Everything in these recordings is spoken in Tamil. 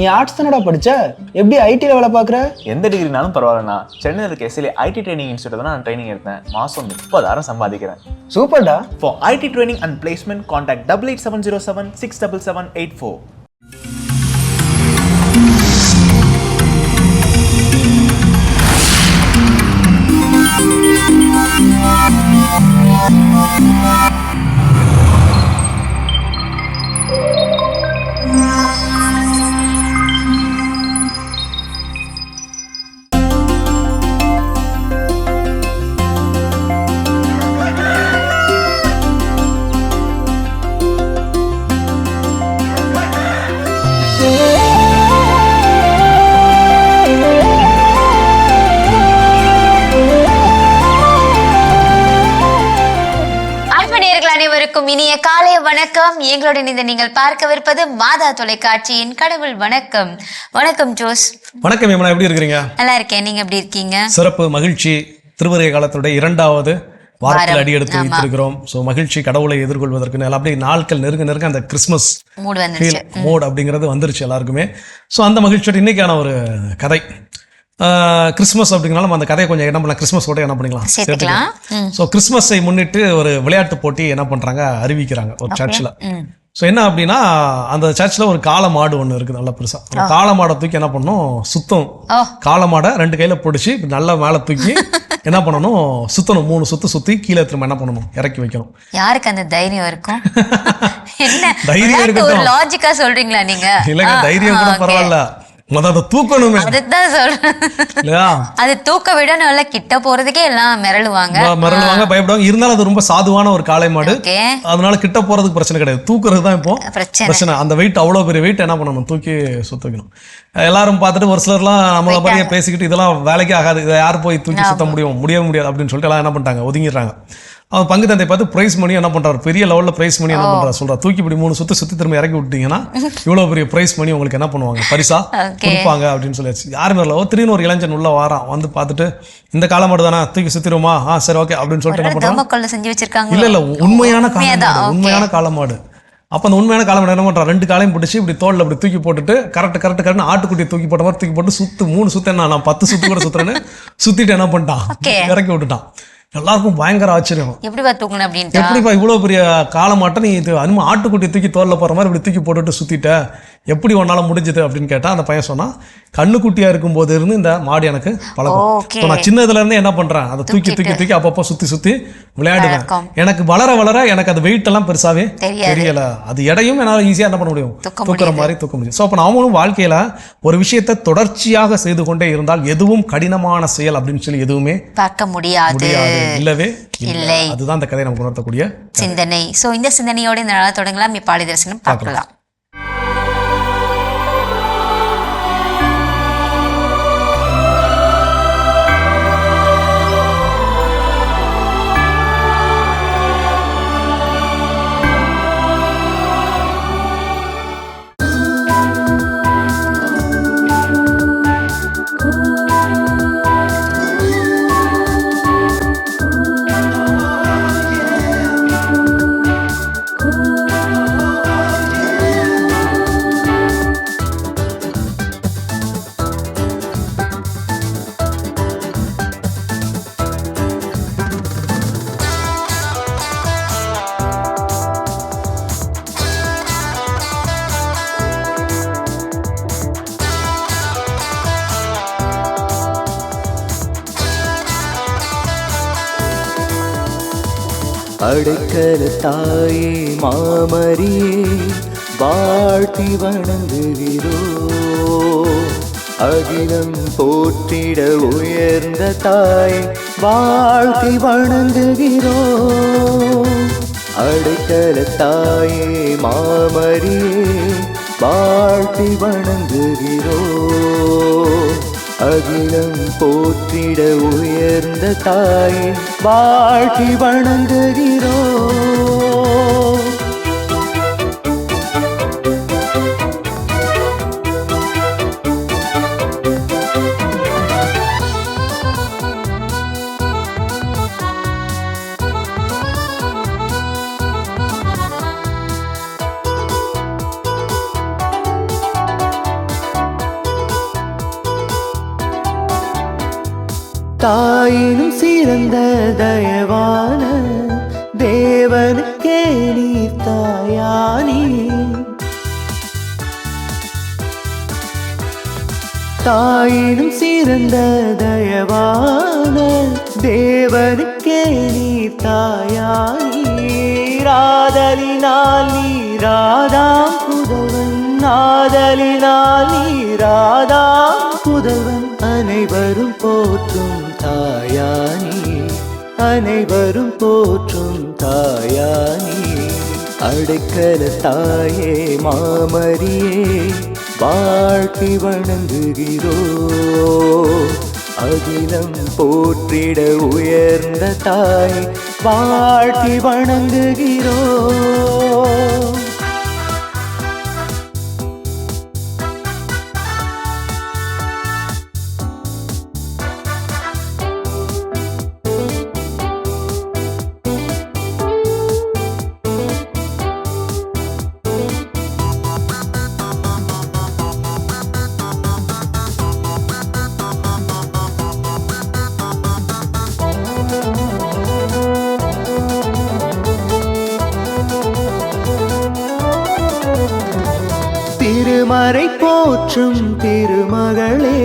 நீ ஆர்ட்ஸ் தானடா படிச்ச, எப்படி ஐடில வேலை பார்க்குற? எந்த டிகிரினாலும் பரவாயில்லண்ணா. சென்னையில் இருக்க எஸ்எல்ஏ ஐடி ட்ரைனிங் இன்ஸ்டியூட் தான் நான் ட்ரைனிங் எடுத்தேன். மாதம் 30,000 சம்பாதிக்கிறேன். சூப்பர்டா. For IT training and placement, contact 88707 67784. அனைவருக்கும் இனிய காலை வணக்கம். எங்களுடன் இந்த நீங்கள் பார்க்கவிருப்பது மாதா தொலைக்காட்சியின் கடவுள் வணக்கம். வணக்கம் ஜோஸ். வணக்கம் யமுனா, எப்படி இருக்கிறீங்க? நல்லா இருக்கேன், நீங்க எப்படி இருக்கீங்க? சிறப்பு, மகிழ்ச்சி. திருவருகை காலத்துடைய 2வது வாரத்தில் அடி எடுத்து வைத்திருக்கிறோம். ஸோ மகிழ்ச்சி, கடவுளை எதிர்கொள்வதற்கு அப்படியே நாட்கள் நெருங்க அந்த கிறிஸ்மஸ் மூட் அப்படிங்கிறது வந்துருச்சு எல்லாருக்குமே. ஸோ அந்த மகிழ்ச்சியோட இன்னைக்கான ஒரு கதை, கிறிஸ்மஸ் அப்படிங்கனாலும் அந்த கதையை கொஞ்சம் என்ன பண்ணலாம், கிறிஸ்மஸ் கூட என்ன பண்ணிக்கலாம் சேர்த்துக்கலாம். ஸோ கிறிஸ்மஸை முன்னிட்டு ஒரு விளையாட்டு போட்டி என்ன பண்றாங்க, அறிவிக்கிறாங்க ஒரு சர்ச்சில். ஸோ என்ன அப்படின்னா, அந்த சர்ச்சில் ஒரு காளை மாடு ஒன்று இருக்குது, நல்லா பெருசா. அந்த காளை மாடை தூக்கி என்ன பண்ணணும், சுத்தம். காளை மாடை 2 கையில பிடிச்சி நல்லா மேலே தூக்கி என்ன பண்ணணும், சுத்தணும். 3 சுத்து சுத்தி கீழே திரும்ப என்ன பண்ணணும், இறக்கி வைக்கணும். யாருக்கு அந்த தைரியம் இருக்கும்? என்ன தைரியம் இருக்கு, ஒரு லாஜிக்கா சொல்றீங்களா நீங்க? இல்லைங்க, தைரியம் கூட பரவாயில்ல, அதை தூக்கணுமே. அதுதான் சொல்றேன், அது தூக்க விட நல்லா கிட்ட போறதுக்கே எல்லாம் மிரளுவாங்க, பயப்படுவாங்க. இருந்தாலும் அது ரொம்ப சாதுவான ஒரு காளை மாடு, அதனால கிட்ட போறதுக்கு பிரச்சனை கிடையாது. தூக்குறது தான் இப்போ பிரச்சனை. அந்த வெயிட், அவ்வளவு பெரிய வெயிட் என்ன பண்ணணும், தூக்கி சுத்த வைக்கணும். எல்லாரும் பார்த்துட்டு ஒரு சிலர்லாம் நம்மள மாதிரியே பேசிக்கிட்டு, இதெல்லாம் வேலைக்கே ஆகாது, இதை யார் போய் தூக்கி சுத்த முடியாது அப்படின்னு சொல்லிட்டு எல்லாம் என்ன பண்ணிட்டாங்க, ஒதுங்கிடுறாங்க. அவன் பங்கு தந்தை பார்த்து பிரைஸ் மணி என்ன பண்றாரு, பெரிய லெவல்ல பிரைஸ் மணி என்ன பண்றாரு சொல்றா, தூக்கி இப்படி 3 சுத்தி திரும்ப இறக்கி விட்டீங்கன்னா இவ்வளவு பெரிய பிரைஸ் மணி உங்களுக்கு என்ன பண்ணுவாங்க, பரிசா கொடுப்பாங்க அப்படின்னு சொல்லியாச்சு. யாருமே இல்லை. திடீர்னு ஒரு இளைஞன் உள்ள வாரான், வந்து பார்த்துட்டு இந்த காலம் மட்டும் தானே, தூக்கி சுத்திடுமா, சரி ஓகே அப்படின்னு சொல்லிட்டு என்ன பண்றாங்க, இல்ல உண்மையான காலமாடு. அப்ப அந்த உண்மையான காலமாடு என்ன பண்றான், 2 காலையும் பிடிச்சி இப்படி தோல்ல இப்படி தூக்கி போட்டுட்டு கரெக்ட் ஆட்டுக்குட்டியை தூக்கி போட்ட மாதிரி தூக்கி போட்டு 3 சுத்து என்ன, நான் 10 சுத்து கூட சுத்துறேன்னு சுத்திட்டு என்ன பண்ணிட்டான், இறக்கி விட்டுட்டான். எல்லாருக்கும் பயங்கர ஆச்சரியம், எப்படிப்பா இவ்வளவு பெரிய காலமாட்ட நீ இது ஆட்டுக்குட்டி தூக்கி தோல்ல போற மாதிரி இப்படி தூக்கி போட்டுட்டு சுத்திட்ட, எப்படி உன்னால முடிஞ்சது அப்படின்னு கேட்டா, அந்த பையன் சொன்னா, கண்ணுக்குட்டியா இருக்கும் போது இருந்து இந்த மாடு எனக்கு பழக்கம். நான் சின்னதுல இருந்து என்ன பண்றேன், அதை தூக்கி அப்பப்போ சுத்தி விளையாடுவேன். எனக்கு வளர எனக்கு அது வெயிட் எல்லாம் பெருசாவே தெரியல, அது எடையும் என்னால ஈஸியா என்ன பண்ண முடியும், தூக்குற மாதிரி தூக்க முடியும். ஸோ அப்ப நாமளும் வாழ்க்கையில ஒரு விஷயத்தை தொடர்ச்சியாக செய்து கொண்டே இருந்தால் எதுவும் கடினமான செயல் அப்படின்னு சொல்லி எதுவுமே பார்க்க முடியாது, இல்லவே இல்லை. அதுதான் அந்த கதையை நமக்கு உணர்த்தக்கூடிய சிந்தனை. ஸோ இந்த சிந்தனையோட இந்த நாளை தொடங்கலாம். பாடி தரிசனம் பார்க்கலாம். அடைக்கல தாயே மாமரியே, வாழ்த்தி வணங்குகிறோ. அகிலம் போற்றிட உயர்ந்த தாய், வாழ்த்தி வணங்குகிறோ. அடைக்கல தாயே மாமரியே, வாழ்த்தி வணங்குகிறோ. அகிலம் போற்றிட உயர்ந்த தாயே, வாழ்த்தி வணங்குகிறோ. தாயினும் சிறந்த தயவான தேவனுக்கே நீ தாயானி. தாயினும் சிறந்த தயவான தேவனுக்கே நீ தாயானி. ராதலினால் நீராதாம் புதல்வன், நாதலினால் நீராதாம் புதல்வன். அனைவரும் போற்றும் தாயானி, அனைவரும் போற்றும் தாயானி. அடைக்கல தாயே மாமரியே வாழ்த்தி வணங்குகிறோ. அகிலம் போற்றிட உயர்ந்த தாய் வாழ்த்தி வணங்குகிறோ. திருமறை போற்றும் திருமகளே,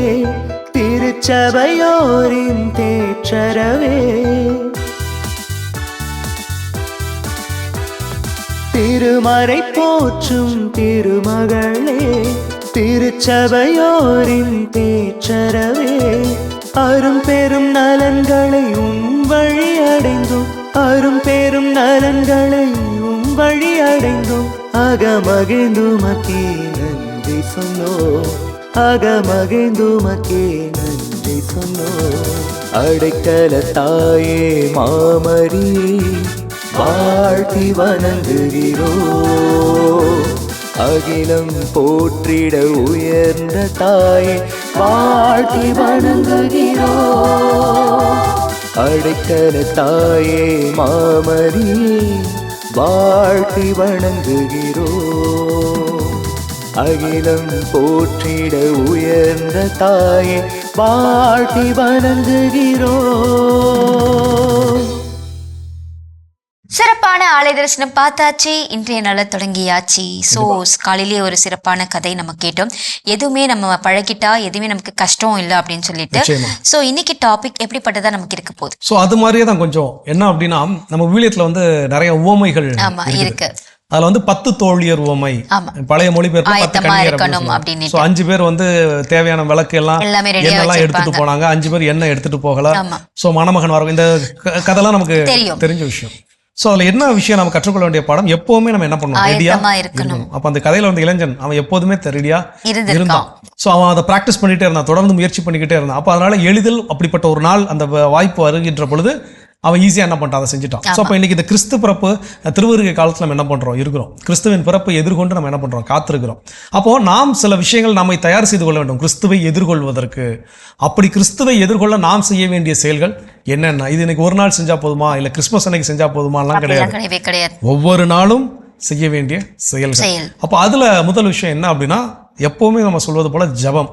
திருச்சபையோரின் தேற்றரவே. திருமறை போற்றும் திருமகளே, திருச்சபையோரின் தேற்றரவே. அரும் பெரும் நலன்களை உன் வழி அடைந்தோம், அரும் பெரும் நலன்களை உன் வழி அடைந்தோம். அகமகிழ்ந்துமக்கே நன்றி சொன்னோம், அகமகிழ்ந்துமக்கே நன்றி சொன்னோம். அடைக்கல தாயே மாமரியே வாழ்த்தி வணங்குகிறோ. அகிலம் போற்றிட உயர்ந்த தாயே வாழ்த்தி வணங்குகிறோ. அடைக்கல தாயே மாமரியே வாழ்த்தி வணங்குகிறோ. அகிலம் போற்றிட உயர்ந்த தாயே வாழ்த்தி வணங்குகிறோ. சிறப்பான ஆலய தரிசனம் பார்த்தாச்சு, இன்றைய நாள தொடங்கியாச்சு. ஸோ காலையிலேயே ஒரு சிறப்பான கதை நம்ம கேட்டோம். எதுவுமே நம்ம பழகிட்டா எதுவுமே நமக்கு கஷ்டம் இல்லை அப்படின்னு சொல்லிட்டு. ஸோ இன்னைக்கு டாபிக் எப்படிப்பட்டதா நமக்கு இருக்க போகுது? ஸோ அது மாதிரியே தான் கொஞ்சம் என்ன அப்படின்னா, நம்ம வீழியத்துல வந்து நிறைய உவமைகள் இருக்கு. அதுல வந்து 10 தோழியர் உவமை, பழைய மொழிபெயர்ப்பு 10 கன்னியர். சோ 5 பேர் வந்து தேவையான விளக்கு எல்லாம் எண்ணெல்லாம் எடுத்துட்டு போனாங்க, 5 பேர் எண்ணெய் எடுத்துட்டு போகல. சோ மணமகன் வர இந்த கதைலாம் நமக்கு தெரிஞ்ச விஷயம். சோ அதுல என்ன விஷயம் நம்ம கற்றுக்கொள்ள வேண்டிய பாடம், எப்பவுமே நம்ம என்ன பண்ணணும், ரெடியா இருக்கணும். அப்ப அந்த கதையில வந்து இளைஞன் அவன் எப்போதுமே ரெடியா இருந்தான். சோ அவன் அதை பிராக்டிஸ் பண்ணிட்டே இருந்தான், தொடர்ந்து முயற்சி பண்ணிக்கிட்டே இருந்தான். அப்ப அதனால எளிதில் அப்படிப்பட்ட ஒரு நாள் அந்த வாய்ப்பு வருகின்ற பொழுது அவன் ஈஸியாக என்ன பண்ணிட்டான், அதை செஞ்சுட்டான். ஸோ அப்போ இன்னைக்கு இந்த கிறிஸ்து பிறப்பு திருவருகை காலத்தில் நம்ம என்ன பண்ணுறோம், இருக்கிறோம். கிறிஸ்துவின் பிறப்பை எதிர்கொண்டு நம்ம என்ன பண்ணுறோம், காத்திருக்கிறோம். அப்போது நாம் சில விஷயங்கள் நம்மை தயார் செய்து கொள்ள வேண்டும் கிறிஸ்துவை எதிர்கொள்வதற்கு. அப்படி கிறிஸ்துவை எதிர்கொள்ள நாம் செய்ய வேண்டிய செயல்கள் என்னென்ன? இது இன்னைக்கு ஒரு நாள் செஞ்சால் போதுமா, இல்லை கிறிஸ்மஸ் அன்னைக்கு செஞ்சால் போதுமாலாம் கிடையாது. ஒவ்வொரு நாளும் செய்ய வேண்டிய செயல்கள். அப்போ அதில் முதல் விஷயம் என்ன அப்படின்னா, எப்போவுமே நம்ம சொல்வது போல ஜபம்.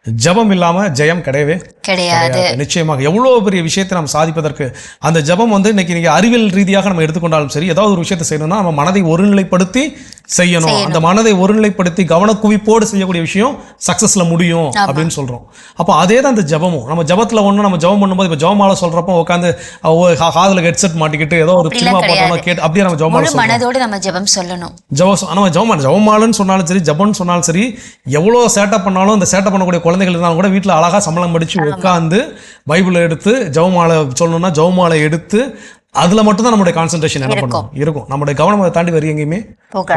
ஜபம் இல்லாம ஜெயம் கிடையவே கிடையாது. நிச்சயமாக எவ்வளவு பெரிய விஷயத்தை நம்ம சாதிப்பதற்கு அந்த ஜபம் வந்து இன்னைக்கு நீங்க அறிவியல் ரீதியாக நம்ம எடுத்துக்கொண்டாலும் சரி, ஏதாவது ஒரு விஷயத்தை செய்யணும்னா நம்ம மனதை ஒருநிலைப்படுத்தி செய்யணும். அந்த மனதை ஒருநிலைப்படுத்தி கவனக்குவிப்போடு செய்யக்கூடிய விஷயம் சக்சஸ்ல முடியும் அப்படின்னு சொல்றோம். அப்போ அதே தான் இந்த ஜபமும். நம்ம ஜபத்துல ஒண்ணு நம்ம ஜபம் பண்ணும்போது, இப்போ ஜபமால சொல்றப்போ உட்காந்து காதுல ஹெட்செட் மாட்டிக்கிட்டு ஏதோ ஒரு சினிமா போட்டோம் கேட்டு அப்படியே நம்ம ஜபமால மனதோடு நம்ம ஜபம் சொல்லணும். ஜபமாலன்னு சொன்னாலும் சரி, ஜபம்னு சொன்னாலும் சரி, எவ்வளவு சேட்டை பண்ணாலும் அந்த சேட்டை பண்ணக்கூடிய குழந்தைகள் இருந்தாலும் கூட வீட்டில் அழகா சம்பளம் படிச்சு உட்காந்து பைபிளை எடுத்து ஜபமாலை சொல்லணும்னா ஜபமாலை எடுத்து அதுல மட்டும் தான் நம்மளுடைய கான்சென்ட்ரேஷன் என்ன பண்ணும் இருக்கும். நம்மளுடைய கவனம் அதை தாண்டி வேறு எங்கேயுமே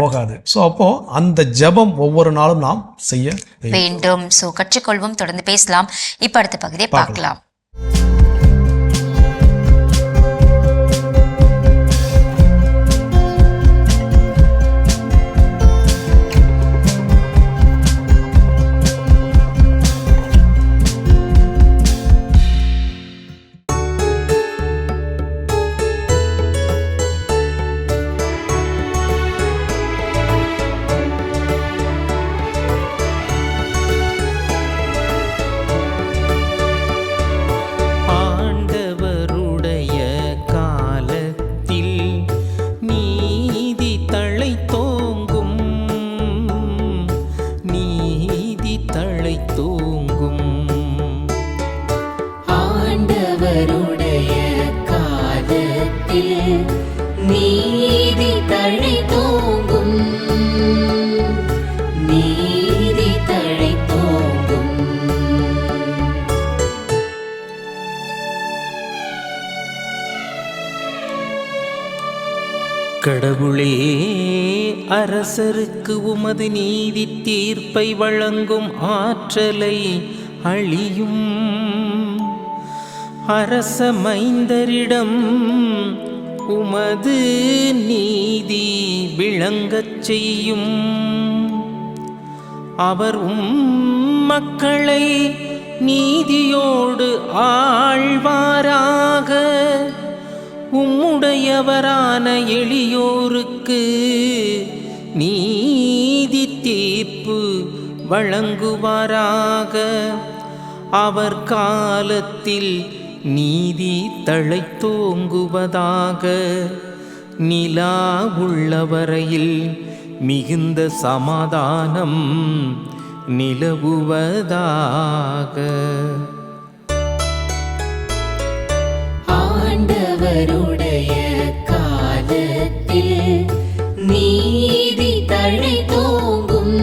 போகாது. ஸோ அப்போ அந்த ஜபம் ஒவ்வொரு நாளும் நாம் செய்ய வேண்டும். ஸோ கற்றுக்கொள்வோம், தொடர்ந்து பேசலாம். இப்போ அடுத்த பகுதியை பார்க்கலாம். நீதி தழைத்தோங்கும். ஆண்டவருடைய காலத்தில் நீதி தழைத்தோங்கும், நீதி தழைத்தோங்கும். கடவுளே, அரசருக்கு உமது நீதி தீர்ப்பை வழங்கும் ஆற்றலை அழியும். அரச மைந்தரிடம் உமது நீதி விளங்கச் செய்யும். அவர் மக்களை நீதியோடு ஆழ்வாராக. உம்முடையவரான எளியோருக்கு நீதி தீர்ப்பு வழங்குவாராக. அவர் காலத்தில் நீதி தழைத்தோங்குவதாக. நிலா உள்ளவரையில் மிகுந்த சமாதானம் நிலவுவதாக. ஆண்டவருடைய காலத்தில் நீதி தழைத்தோங்கும்,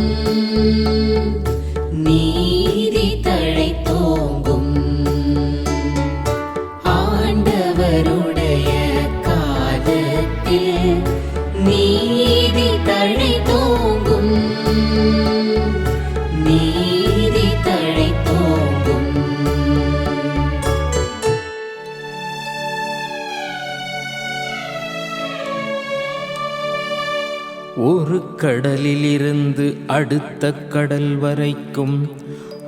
நீதி தழைத்தோங்கும். ஆண்டவருடைய காலத்தில் நீதி தழைத்தோங்கும், நீதி தழைத்தோங்கும். ஒரு கடலிலிருந்து அடுத்த கடல் வரைக்கும்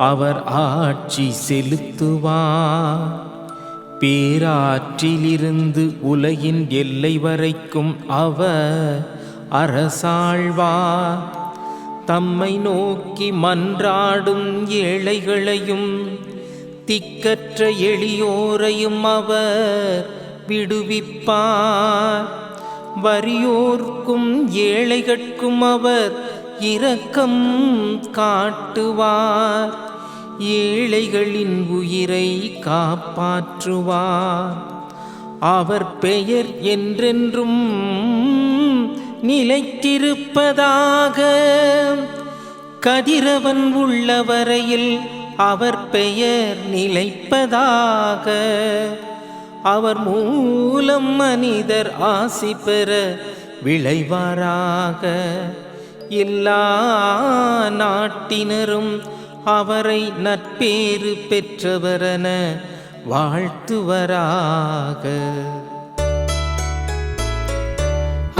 அவர் ஆட்சி செலுத்துவார். பேராற்றிலிருந்து உலகின் எல்லை வரைக்கும் அவர் அரசாழ்வார். தம்மை நோக்கி மன்றாடும் ஏழைகளையும் திக்கற்ற எளியோரையும் அவர் விடுவிப்பார். வறியோர்க்கும் ஏழைகட்கும் அவர் இரக்கம் காட்டுவார். ஏழைகளின் உயிரை காப்பாற்றுவார். அவர் பெயர் என்றென்றும் நிலைத்திருப்பதாக. கதிரவன் உள்ளவரையில் அவர் பெயர் நிலைப்பதாக. அவர் மூலம் மனிதர் ஆசி பெற விளைவாராக. எல்லா நாட்டினரும் அவரை நற்பேறு பெற்றவரென வாழ்த்துவராக.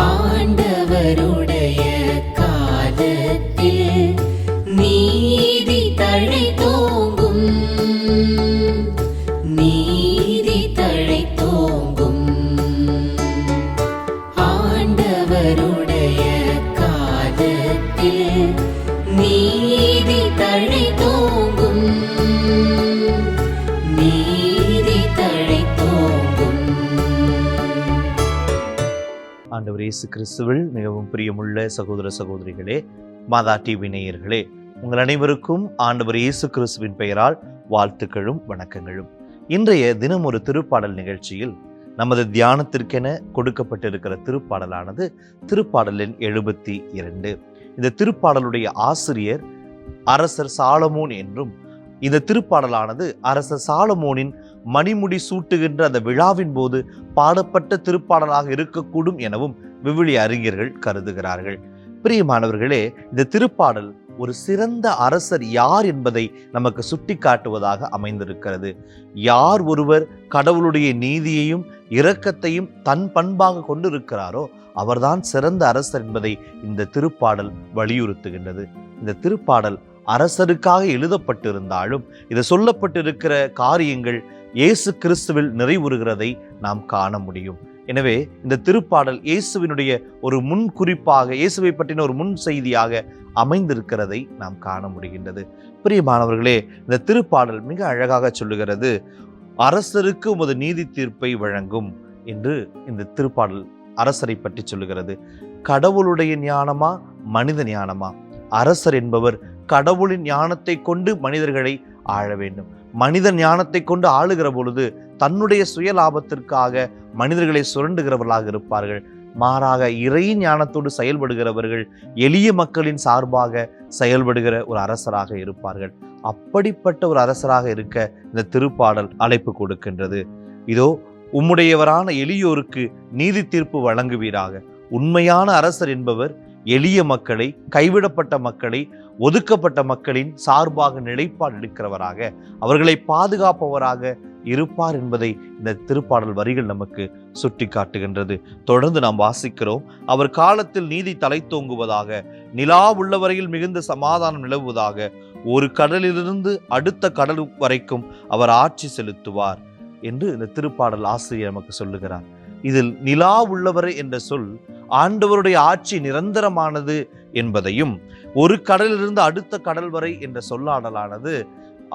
ஆண்டவருடைய காலத்தில் நீதி தழைத்தோங்கும், நீதி தழைத்தோங்கும். ஆண்டவருடைய காலத்தில் நீதி தழைத்தோங்கும், நீதி தழைத்தோங்கும். ஆண்டவர் இயேசு கிறிஸ்துவில் மிகவும் பிரியமுள்ள சகோதர சகோதரிகளே, மாதா டிவி நேயர்களே, உங்கள் அனைவருக்கும் ஆண்டவர் இயேசு கிறிஸ்துவின் பெயரால் வாழ்த்துக்களும் வணக்கங்களும். இன்றைய தினம் ஒரு திருப்பாடல் நிகழ்ச்சியில் நமது தியானத்திற்கென கொடுக்கப்பட்டிருக்கிற திருப்பாடலானது திருப்பாடலின் 72. இந்த திருப்பாடலுடைய ஆசிரியர் அரசர் சாலமோன் என்றும், இந்த திருப்பாடலானது அரசர் சாலமோனின் மணிமுடி சூட்டுகின்ற அந்த விழாவின் போது பாடப்பட்ட திருப்பாடலாக இருக்கக்கூடும் எனவும் விவிலிய அறிஞர்கள் கருதுகிறார்கள். பிரியமானவர்களே, இந்த திருப்பாடல் ஒரு சிறந்த அரசர் யார் என்பதை நமக்கு சுட்டி காட்டுவதாக அமைந்திருக்கிறது. யார் ஒருவர் கடவுளுடைய நீதியையும் இரக்கத்தையும் தன் பண்பாக கொண்டிருக்கிறாரோ அவர்தான் சிறந்த அரசர் என்பதை இந்த திருப்பாடல் வலியுறுத்துகின்றது. இந்த திருப்பாடல் அரசருக்காக எழுதப்பட்டிருந்தாலும் இது சொல்லப்பட்டிருக்கிற காரியங்கள் இயேசு கிறிஸ்துவில் நிறைவுறுகிறதை நாம் காண முடியும். எனவே இந்த திருப்பாடல் இயேசுவினுடைய ஒரு முன் குறிப்பாக, இயேசுவை பற்றின ஒரு முன் செய்தியாக அமைந்திருக்கிறதை நாம் காண முடிகின்றது. பிரியமானவர்களே, இந்த திருப்பாடல் மிக அழகாக சொல்லுகிறது, அரசருக்கு உமது நீதி தீர்ப்பை வழங்கும் என்று இந்த திருப்பாடல் அரசரை பற்றி சொல்லுகிறது. கடவுளுடைய ஞானமா மனித ஞானமா? அரசர் என்பவர் கடவுளின் ஞானத்தை கொண்டு மனிதர்களை ஆள வேண்டும். மனித ஞானத்தை கொண்டு ஆளுகிற பொழுது தன்னுடைய சுய லாபத்திற்காக மனிதர்களை சுரண்டுகிறவர்களாக இருப்பார்கள். மாறாக இறை ஞானத்தோடு செயல்படுகிறவர்கள் எளிய மக்களின் சார்பாக செயல்படுகிற ஒரு அரசராக இருப்பார்கள். அப்படிப்பட்ட ஒரு அரசராக இருக்க இந்த திருப்பாடல் அழைப்பு கொடுக்கின்றது. இதோ உம்முடையவரான எளியோருக்கு நீதி தீர்ப்பு வழங்குவீராக. உண்மையான அரசர் என்பவர் எளிய மக்களை, கைவிடப்பட்ட மக்களை, ஒதுக்கப்பட்ட மக்களின் சார்பாக நிலைப்பாடு எடுக்கிறவராக, அவர்களை பாதுகாப்பவராக இருப்பார் என்பதை இந்த திருப்பாடல் வரிகள் நமக்கு சுட்டி காட்டுகின்றது. தொடர்ந்து நாம் வாசிக்கிறோம். அவர் காலத்தில் நீதி தலை தோங்குவதாக, நிலா உள்ளவரையில் மிகுந்த சமாதானம் நிலவுவதாக, ஒரு கடலிலிருந்து அடுத்த கடல் வரைக்கும் அவர் ஆட்சி செலுத்துவார் என்று இந்த திருப்பாடல் ஆசிரியர் நமக்கு சொல்லுகிறார். இதில் நிலா உள்ளவரை என்ற சொல் ஆண்டவருடைய ஆட்சி நிரந்தரமானது என்பதையும், ஒரு கடலிலிருந்து அடுத்த கடல் வரை என்ற சொல்லாடலானது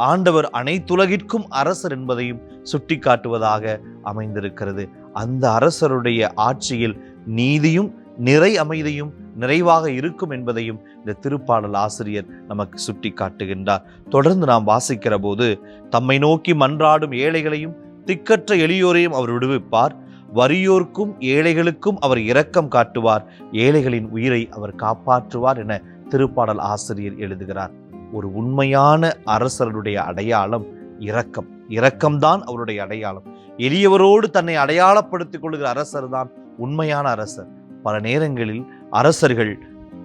ஆண்டவர் அனைத்துலகிற்கும் அரசர் என்பதையும் சுட்டி காட்டுவதாக அமைந்திருக்கிறது. அந்த அரசருடைய ஆட்சியில் நீதியும் நிறை அமைதியும் நிறைவாக இருக்கும் என்பதையும் இந்த திருப்பாடல் ஆசிரியர் நமக்கு சுட்டி காட்டுகின்றார். தொடர்ந்து நாம் வாசிக்கிற போது, தம்மை நோக்கி மன்றாடும் ஏழைகளையும் திக்கற்ற எளியோரையும் அவர் விடுவிப்பார். வறியோர்க்கும் ஏழைகளுக்கும் அவர் இரக்கம் காட்டுவார். ஏழைகளின் உயிரை அவர் காப்பாற்றுவார் என திருப்பாடல் ஆசிரியர் எழுதுகிறார். ஒரு உண்மையான அரசருடைய அடையாளம் இரக்கம். இரக்கம்தான் அவருடைய அடையாளம். எளியவரோடு தன்னை அடையாளப்படுத்திக் கொள்கிற அரசர் தான் உண்மையான அரசர். பல நேரங்களில் அரசர்கள்,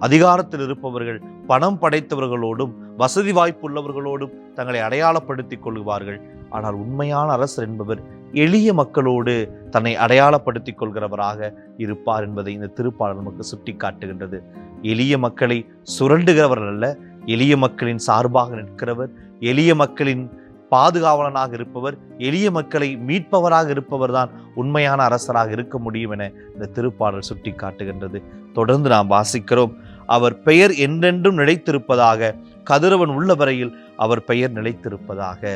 அதிகாரத்தில் இருப்பவர்கள், பணம் படைத்தவர்களோடும் வசதி வாய்ப்புள்ளவர்களோடும் தங்களை அடையாளப்படுத்திக் கொள்வார்கள். ஆனால் உண்மையான அரசர் என்பவர் எளிய மக்களோடு தன்னை அடையாளப்படுத்திக் கொள்கிறவராக இருப்பார் என்பதை இந்த திருப்பாடல் நமக்கு சுட்டி காட்டுகின்றது. எளிய மக்களை சுரண்டுகிறவர் அல்ல, எளிய மக்களின் சார்பாக நிற்கிறவர், எளிய மக்களின் பாதுகாவலனாக இருப்பவர், எளிய மக்களை மீட்பவராக இருப்பவர் தான் உண்மையான அரசராக இருக்க முடியும் என இந்த திருப்பாடல் சுட்டி காட்டுகின்றது. தொடர்ந்து நாம் வாசிக்கிறோம். அவர் பெயர் என்றென்றும் நிலைத்திருப்பதாக, கதிரவன் உள்ள வரையில் அவர் பெயர் நிலைத்திருப்பதாக.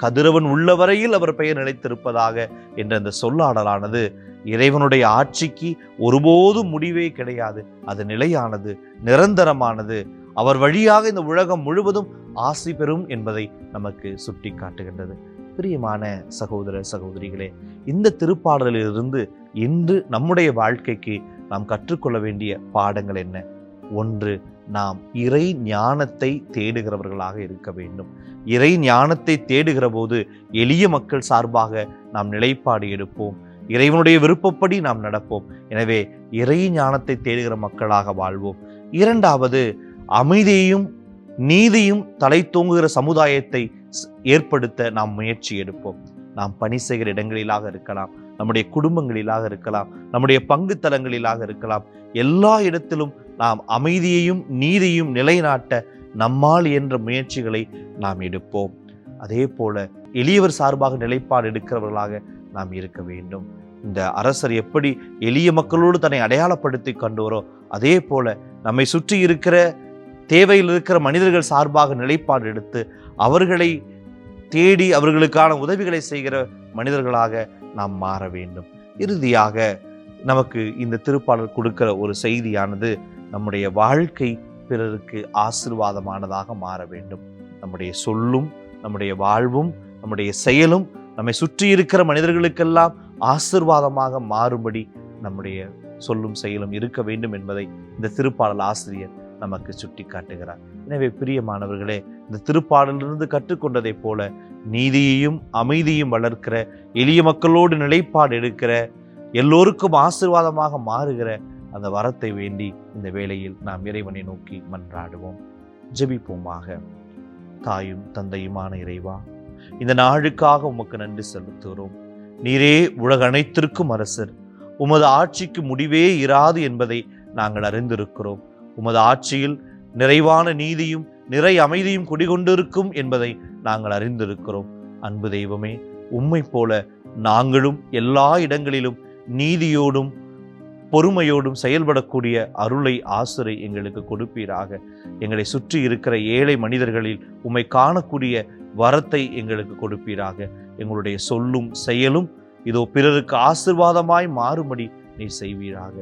கதிரவன் உள்ள வரையில் அவர் பெயர் நிலைத்திருப்பதாக என்ற இந்த சொல்லாடலானது இறைவனுடைய ஆட்சிக்கு ஒருபோதும் முடிவே கிடையாது. அது நிலையானது, நிரந்தரமானது. அவர் வழியாக இந்த உலகம் முழுவதும் ஆசி பெறும் என்பதை நமக்கு சுட்டி காட்டுகின்றது. பிரியமான சகோதர சகோதரிகளே, இந்த திருப்பாடலிலிருந்து இன்று நம்முடைய வாழ்க்கைக்கு நாம் கற்றுக்கொள்ள வேண்டிய பாடங்கள் என்ன? ஒன்று, நாம் இறை ஞானத்தை தேடுகிறவர்களாக இருக்க வேண்டும். இறை ஞானத்தை தேடுகிற போது எளிய மக்கள் சார்பாக நாம் நிலைப்பாடு எடுப்போம். இறைவனுடைய விருப்பப்படி நாம் நடப்போம். எனவே இறை ஞானத்தை தேடுகிற மக்களாக வாழ்வோம். இரண்டாவது, அமைதியையும் நீதியும் தலை தூங்குகிற சமுதாயத்தை ஏற்படுத்த நாம் முயற்சி எடுப்போம். நாம் பணி செய்கிற இடங்களிலாக இருக்கலாம், நம்முடைய குடும்பங்களிலாக இருக்கலாம், நம்முடைய பங்கு தலங்களிலாக இருக்கலாம். எல்லா இடத்திலும் நாம் அமைதியையும் நீதியும் நிலைநாட்ட நம்மால் என்ற முயற்சிகளை நாம் எடுப்போம். அதே போல எளியவர் சார்பாக நிலைப்பாடு எடுக்கிறவர்களாக நாம் இருக்க வேண்டும். இந்த அரசர் எப்படி எளிய மக்களோடு தன்னை அடையாளப்படுத்தி கொண்டோரோ, அதே போல நம்மை சுற்றி இருக்கிற தேவையில் இருக்கிற மனிதர்கள் சார்பாக நிலைப்பாடு எடுத்து அவர்களை தேடி அவர்களுக்கான உதவிகளை செய்கிற மனிதர்களாக நாம் மாற வேண்டும். இறுதியாக நமக்கு இந்த திருப்பாடல் கொடுக்கிற ஒரு செய்தியானது, நம்முடைய வாழ்க்கை பிறருக்கு ஆசீர்வாதமானதாக மாற வேண்டும். நம்முடைய சொல்லும், நம்முடைய வாழ்வும், நம்முடைய செயலும் நம்மை சுற்றி இருக்கிற மனிதர்களுக்கெல்லாம் ஆசீர்வாதமாக மாறும்படி நம்முடைய சொல்லும் செயலும் இருக்க வேண்டும் என்பதை இந்த திருப்பாடல் ஆசிரியர் நமக்கு சுட்டி காட்டுகிறார். எனவே பிரியமானவர்களே, இந்த திருப்பாடலிலிருந்து கற்றுக்கொண்டதை போல நீதியையும் அமைதியும் வளர்க்கிற, எளிய மக்களோடு நிலைப்பாடு எடுக்கிற, எல்லோருக்கும் ஆசீர்வாதமாக மாறுகிற அந்த வரத்தை வேண்டி இந்த வேளையில் நாம் இறைவனை நோக்கி மன்றாடுவோம். ஜெபிப்போமாக. தாயும் தந்தையுமான இறைவா, இந்த நாளுக்காக உமக்கு நன்றி செலுத்துகிறோம். நீரே உலக அனைத்திற்கும் அரசர். உமது ஆட்சிக்கு முடிவே இராது என்பதை நாங்கள் அறிந்திருக்கிறோம். உமது ஆட்சியில் நிறைவான நீதியும் நிறை அமைதியும் குடிகொண்டிருக்கும் என்பதை நாங்கள் அறிந்திருக்கிறோம். அன்பு தெய்வமே, உம்மை போல நாங்களும் எல்லா இடங்களிலும் நீதியோடும் பொறுமையோடும் செயல்படக்கூடிய அருளை, ஆசிரை எங்களுக்கு கொடுப்பீராக. எங்களை சுற்றி இருக்கிற ஏழை மனிதர்களில் உம்மை காணக்கூடிய வரத்தை எங்களுக்கு கொடுப்பீராக. எங்களுடைய சொல்லும் செயலும் இதோ பிறருக்கு ஆசீர்வாதமாய் மாறும்படி நீ செய்வீராக.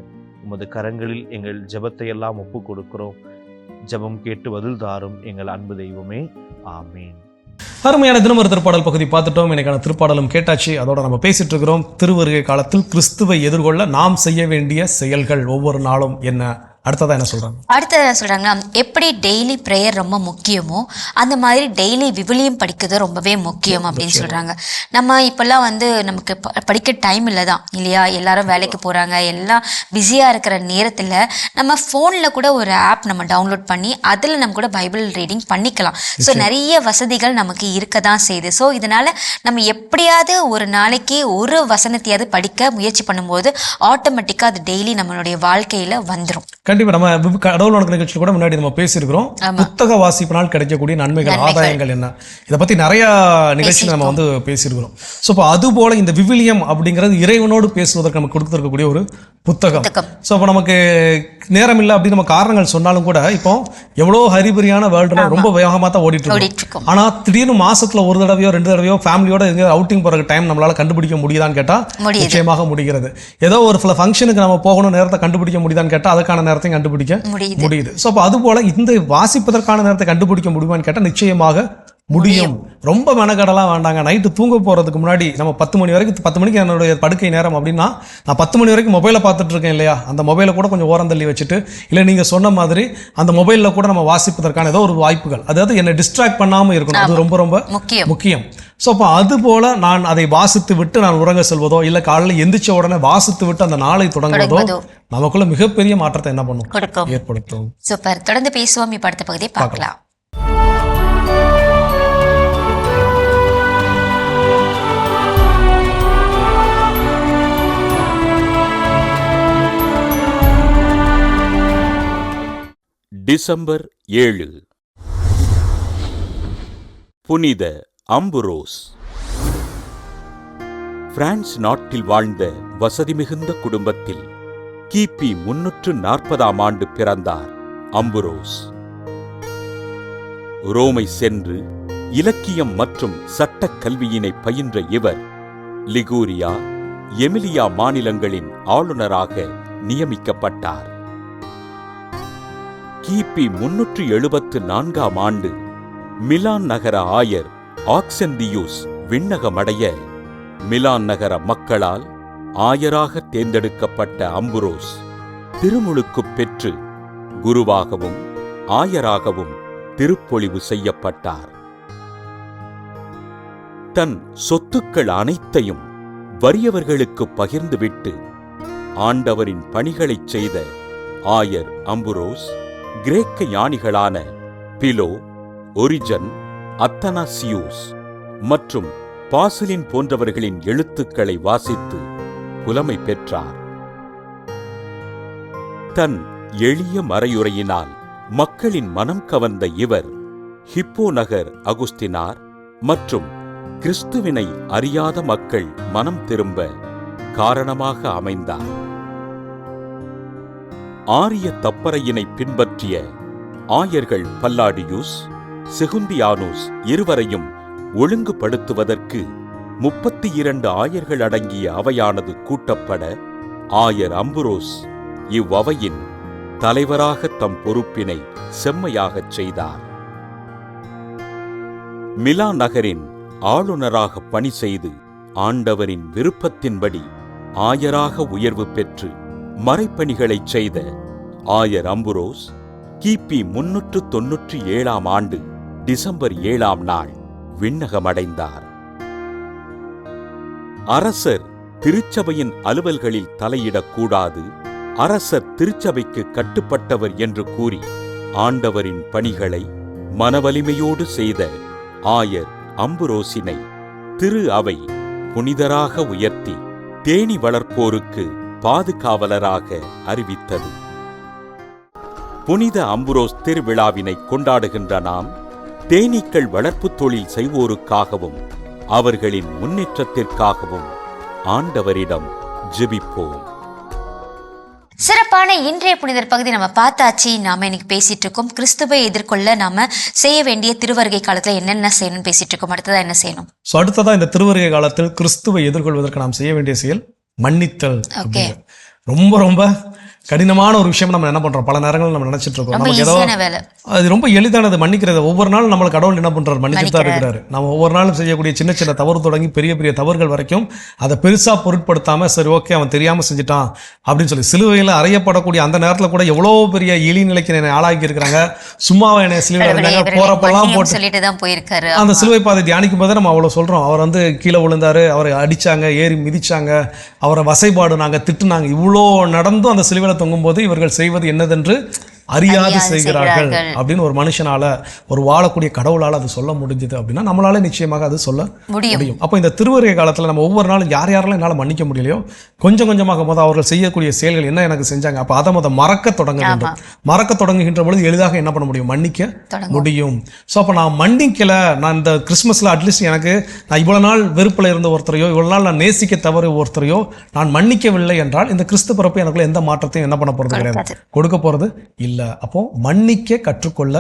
உமது கரங்களில் எங்கள் ஜெபத்தை எல்லாம் ஒப்பு கொடுக்கிறோம். ஜெபம் கேட்டு பதில் தாரும் எங்கள் அன்பு தெய்வமே. ஆமீன். அருமையான தினம் ஒரு திருப்பாடல் பகுதி பார்த்துட்டோம். எனக்கான திருப்பாடலும் கேட்டாச்சு. அதோட நம்ம பேசிட்டு இருக்கிறோம் திருவருகை காலத்தில் கிறிஸ்துவை எதிர்கொள்ள நாம் செய்ய வேண்டிய செயல்கள் ஒவ்வொரு நாளும் என்ன. அடுத்ததான் என்ன சொல்றாங்க? அடுத்தது என்ன சொல்றாங்கன்னா, எப்படி டெய்லி ப்ரேயர் ரொம்ப முக்கியமோ அந்த மாதிரி டெய்லி விவிலியம் படிக்கிறது ரொம்பவே முக்கியம் அப்படின்னு சொல்றாங்க. நம்ம இப்பெல்லாம் நமக்கு படிக்க டைம் இல்லை தான் இல்லையா, எல்லாரும் வேலைக்கு போறாங்க, எல்லாம் பிஸியா இருக்கிற நேரத்தில் நம்ம ஃபோனில் கூட ஒரு ஆப் நம்ம டவுன்லோட் பண்ணி அதில் நம்ம கூட பைபிள் ரீடிங் பண்ணிக்கலாம். ஸோ நிறைய வசதிகள் நமக்கு இருக்க தான் செய்யுது. ஸோ இதனால நம்ம எப்படியாவது ஒரு நாளைக்கு ஒரு வசனத்தையாவது படிக்க முயற்சி பண்ணும்போது ஆட்டோமேட்டிக்காக அது டெய்லி நம்மளுடைய வாழ்க்கையில் வந்துடும். கண்டிப்பா நம்ம கடவுள் வணக்க நிகழ்ச்சியில் கூட முன்னாடி நம்ம பேசியிருக்கிறோம். புத்தக வாசிப்பினால் கிடைக்கக்கூடிய நன்மைகள், ஆதாயங்கள் என்ன, இதை பத்தி நிறைய நிகழ்ச்சியில் நம்ம பேசியிருக்கிறோம். ஸோ இப்போ அது போல இந்த விவிலியம் அப்படிங்கிறது இறைவனோடு பேசுவதற்கு நமக்கு கொடுத்துருக்கக்கூடிய ஒரு புத்தகம். ஸோ இப்போ நமக்கு நேரம் இல்லை அப்படின்னு நம்ம காரணங்கள் சொன்னாலும் கூட இப்போ எவ்வளோ ஹரிபரியான வேர்ல்டுல ரொம்ப வேகமாக தான் ஓடிட்டு இருக்கோம். ஆனால் திடீர்னு மாசத்துல ஒரு தடவையோ 2 தடவையோ ஃபேமிலியோட எங்கேயாவது அவுட்டிங் போறதுக்கு டைம் நம்மளால கண்டுபிடிக்க முடியுதான்னு கேட்டால் நிச்சயமாக முடிகிறது. ஏதோ ஒரு ஃபங்க்ஷனுக்கு நம்ம போகணும் நேரத்தை கண்டுபிடிக்க முடியுதான்னு கேட்டால் அதுக்கான நேரத்தையும் கண்டுபிடிக்க முடியுது. ஸோ அப்போ அது போல இந்த வாசிப்பதற்கான நேரத்தை கண்டுபிடிக்க முடியுமான்னு கேட்டால் நிச்சயமாக முடியும். ரொம்ப மெனக்கடலாம் வேண்டாங்க. நைட்டு தூங்க போறதுக்கு முன்னாடி நம்ம 10 மணி வரைக்கும் 10 மணிக்கு என்னுடைய படுக்கை நேரம் அப்படின்னா நான் 10 மணி வரைக்கும் மொபைலை பார்த்துட்டு இருக்கேன் இல்லையா, அந்த மொபைலை கூட கொஞ்சம் ஓரம் தள்ளி வச்சுட்டு, இல்லை நீங்க சொன்ன மாதிரி அந்த மொபைலில் கூட நம்ம வாசிப்பதற்கான ஏதோ ஒரு வாய்ப்புகள், அதாவது என்னை டிஸ்ட்ராக்ட் பண்ணாமல் இருக்கணும், அது ரொம்ப ரொம்ப முக்கியம். ஸோ அப்போ அது போல நான் அதை வாசித்து விட்டு நான் உறங்க செல்வதோ இல்லை காலையில் எந்திரிச்ச உடனே வாசித்து விட்டு அந்த நாளை தொடங்குவதோ நமக்குள்ள மிகப்பெரிய மாற்றத்தை என்ன பண்ணும், ஏற்படுத்தும். சூப்பர். தொடர்ந்து பேசுவோம். இப்ப அடுத்த பகுதியை பார்க்கலாம். டிசம்பர் 7. புனித அம்புரோஸ். பிரான்ஸ் நாட்டில் வாழ்ந்த வசதி மிகுந்த குடும்பத்தில் கிபி 340ஆம் ஆண்டு பிறந்தார் அம்புரோஸ். ரோமை சென்று இலக்கியம் மற்றும் சட்டக் கல்வியினை பயின்ற இவர் லிகூரியா, எமிலியா மாநிலங்களின் ஆளுநராக நியமிக்கப்பட்டார். கிபி 374ஆம் ஆண்டு மிலான் நகர ஆயர் ஆக்செந்தியூஸ் விண்ணகமடைய மிலான் நகர மக்களால் ஆயராக தேர்ந்தெடுக்கப்பட்ட அம்புரோஸ் திருமுழுக்கு பெற்று குருவாகவும் ஆயராகவும் திருப்பொழிவு செய்யப்பட்டார். தன் சொத்துக்கள் அனைத்தையும் வறியவர்களுக்கு பகிர்ந்துவிட்டு ஆண்டவரின் பணிகளைச் செய்த ஆயர் அம்புரோஸ் கிரேக்க ஞானிகளான பிலோ, ஒரிஜன், அத்தனாசியூஸ் மற்றும் பாசிலின் போன்றவர்களின் எழுத்துக்களை வாசித்து புலமை பெற்றார். தன் எளிய மறையுரையினால் மக்களின் மனம் கவர்ந்த இவர் ஹிப்போ நகர் அகுஸ்தினார் மற்றும் கிறிஸ்துவினை அறியாத மக்கள் மனம் திரும்ப காரணமாக அமைந்தார். ஆரிய தப்பறையினை பின்பற்றிய ஆயர்கள் பல்லாடியூஸ், செகுந்தியானூஸ் இருவரையும் ஒழுங்குபடுத்துவதற்கு 32 ஆயர்கள் அடங்கிய அவையானது கூட்டப்பட ஆயர் அம்புரோஸ் இவ்வவையின் தலைவராக தம் பொறுப்பினை செம்மையாகச் செய்தார். மிலான் நகரின் ஆளுநராக பணி செய்து ஆண்டவரின் விருப்பத்தின்படி ஆயராக உயர்வு பெற்று மறைப்பணிகளைச் செய்த ஆயர் அம்புரோஸ் கிபி 397ஆம் ஆண்டு டிசம்பர் 7ஆம் நாள் விண்ணகமடைந்தார். அரசர் திருச்சபையின் அலுவல்களில் தலையிடக்கூடாது, அரசர் திருச்சபைக்கு கட்டுப்பட்டவர் என்று கூறி ஆண்டவரின் பணிகளை மனவலிமையோடு செய்த ஆயர் அம்புரோசினை திரு அவை புனிதராக உயர்த்தி தேனி வளர்ப்போருக்கு பாதுகாவலராக அறிவித்தது. புனித அம்புரோஸ் திருவிழாவினை கொண்டாடுகின்ற நாம் தேனீக்கள் வளர்ப்பு தொழில் செய்வோருக்காகவும் அவர்களின் முன்னேற்றத்திற்காகவும் ஆண்டவரிடம் ஜெபிப்போம். சிறப்பான இன்றைய புனிதர் பகுதி நம்ம பார்த்தாச்சு. நாம இன்னைக்கு பேசிட்டு இருக்கோம் கிறிஸ்துவை எதிர்கொள்ள நாம செய்ய வேண்டிய திருவருகை காலத்துல என்னென்ன செய்யணும்னு பேசிட்டு இருக்கோம். அடுத்ததா என்ன செய்யணும்? அடுத்ததா இந்த திருவருகை காலத்தில் கிறிஸ்துவை எதிர்கொள்வதற்கு நாம் செய்ய வேண்டிய செயல் மன்னித்தல். ரொம்ப ரொம்ப கடினமான ஒரு விஷயம் நம்ம என்ன பண்றோம், பல நேரங்கள் நம்ம நினைச்சிட்டு இருக்கோம். ரொம்ப நமக்கு ஏதோ ஈஸியான வேலை. அது ரொம்ப எளிதானது மன்னிக்கிறது. ஒவ்வொரு நாளும் நம்மளை கடவுள் என்ன பண்றாரு, மன்னிச்சுட்டு தான் இருக்கிறாரு. நம்ம ஒவ்வொரு நாளும் செய்யக்கூடிய சின்ன சின்ன தவறு தொடங்கி பெரிய பெரிய தவறுகள் வரைக்கும் அதை பெருசா பொருட்படுத்தாம, சரி ஓகே அவன் தெரியாம செஞ்சுட்டான் அப்படின்னு சொல்லி சிலுவையில் அறையப்படக்கூடிய அந்த நேரத்தில் கூட எவ்வளவு பெரிய இழி நிலைக்கு என்னை ஆளாக்கி இருக்கிறாங்க. சும்மாவை என்னை சிலுவையில் இருந்தாங்க, போறப்பெல்லாம் போட்டு சொல்லிட்டு தான் போயிருக்காரு. அந்த சிலுவை பாதை தியானிக்கும் போதே நம்ம அவ்வளவு சொல்றோம். அவர் வந்து கீழே விழுந்தாரு, அவரை அடிச்சாங்க, ஏறி மிதிச்சாங்க, அவரை வசைபாடுனாங்க, திட்டுனாங்க. இவ்வளோ நடந்தும் அந்த சிலுவையில் தொங்கும் போது இவர்கள் செய்வது என்னதென்று அறியாது செய்கிறார்கள் அப்படின்னு ஒரு மனுஷனால, ஒரு வாழக்கூடிய கடவுளால் அது சொல்ல முடிஞ்சது அப்படின்னா நம்மளால நிச்சயமாக அது சொல்ல முடியும். அப்போ இந்த திருவருகை காலத்தில் நம்ம ஒவ்வொரு நாளும் யார் யாரெல்லாம் என்னால் மன்னிக்க முடியலையோ கொஞ்சம் கொஞ்சமாக அவர்கள் செய்யக்கூடிய செயல்கள் என்ன எனக்கு செஞ்சாங்க, அப்போ அதை மறக்க தொடங்க வேண்டும். மறக்க தொடங்குகின்ற பொழுது எளிதாக என்ன பண்ண முடியும், மன்னிக்க முடியும். ஸோ அப்போ நான் மன்னிக்கல, நான் இந்த கிறிஸ்மஸில் அட்லீஸ்ட் எனக்கு நான் இவ்வளோ நாள் வெறுப்பில் இருந்த ஒருத்தரையோ, இவ்வளோ நாள் நான் நேசிக்க தவறு ஒருத்தரையோ நான் மன்னிக்கவில்லை என்றால் இந்த கிறிஸ்து பிறப்பு எனக்குள்ள எந்த மாற்றத்தையும் என்ன பண்ண போகிறது கிடையாது, கொடுக்க போகிறது இல்லை. அப்போ மன்னிக்க கற்றுக்கொள்ள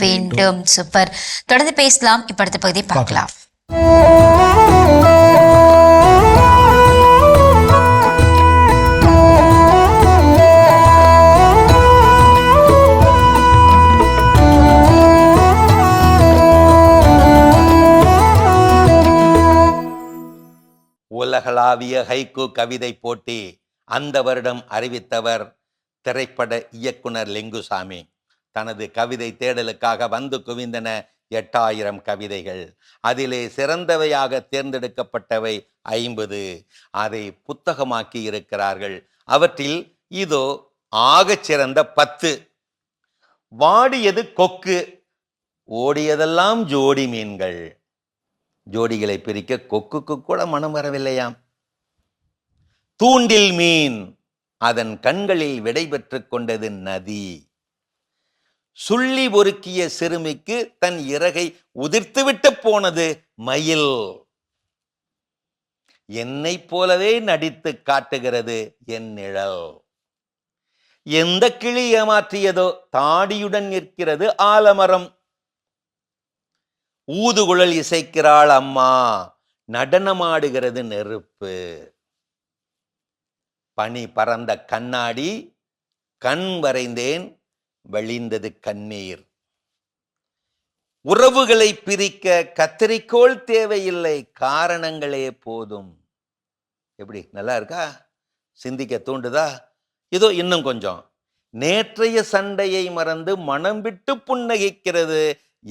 வேண்டும். சூப்பர். தொடர்ந்து பேசலாம். இப்ப அடுத்த பகுதியை பார்க்கலாம். உலகளாவிய ஹைக்கூ கவிதை போட்டி அந்த வருடம் அறிவித்தவர் திரைப்பட இயக்குனர் லிங்குசாமி. தனது கவிதை தேடலுக்காக வந்து குவிந்தன 8000 கவிதைகள். அதிலே சிறந்தவையாக தேர்ந்தெடுக்கப்பட்டவை 50. அதை புத்தகமாக்கி இருக்கிறார்கள். அவற்றில் இதோ ஆகச் சிறந்த 10. வாடியது கொக்கு, ஓடியதெல்லாம் ஜோடி மீன்கள். ஜோடிகளை பிரிக்க கொக்குக்கு கூட மனம் வரவில்லையாம். தூண்டில் மீன், அதன் கண்களில் விடை பெற்றுக் கொண்டது நதி. சுள்ளி பொறுக்கிய சிறுமிக்கு தன் இறகை உதிர்த்துவிட்டு போனது மயில். என்னை போலவே நடித்து காட்டுகிறது என் நிழல். எந்த கிளி ஏமாற்றியதோ தாடியுடன் நிற்கிறது ஆலமரம். ஊதுகுழல் இசைக்கிறாள் அம்மா, நடனமாடுகிறது நெருப்பு. பனி பறந்த கண்ணாடி, கண் வரைந்தேன், வழிந்தது கண்ணீர். உறவுகளை பிரிக்க கத்தரிக்கோள் தேவையில்லை, காரணங்களே போதும். எப்படி, நல்லா இருக்கா? சிந்திக்க தூண்டுதா? இதோ இன்னும் கொஞ்சம். நேற்றைய சண்டையை மறந்து மனம் விட்டு புன்னகைக்கிறது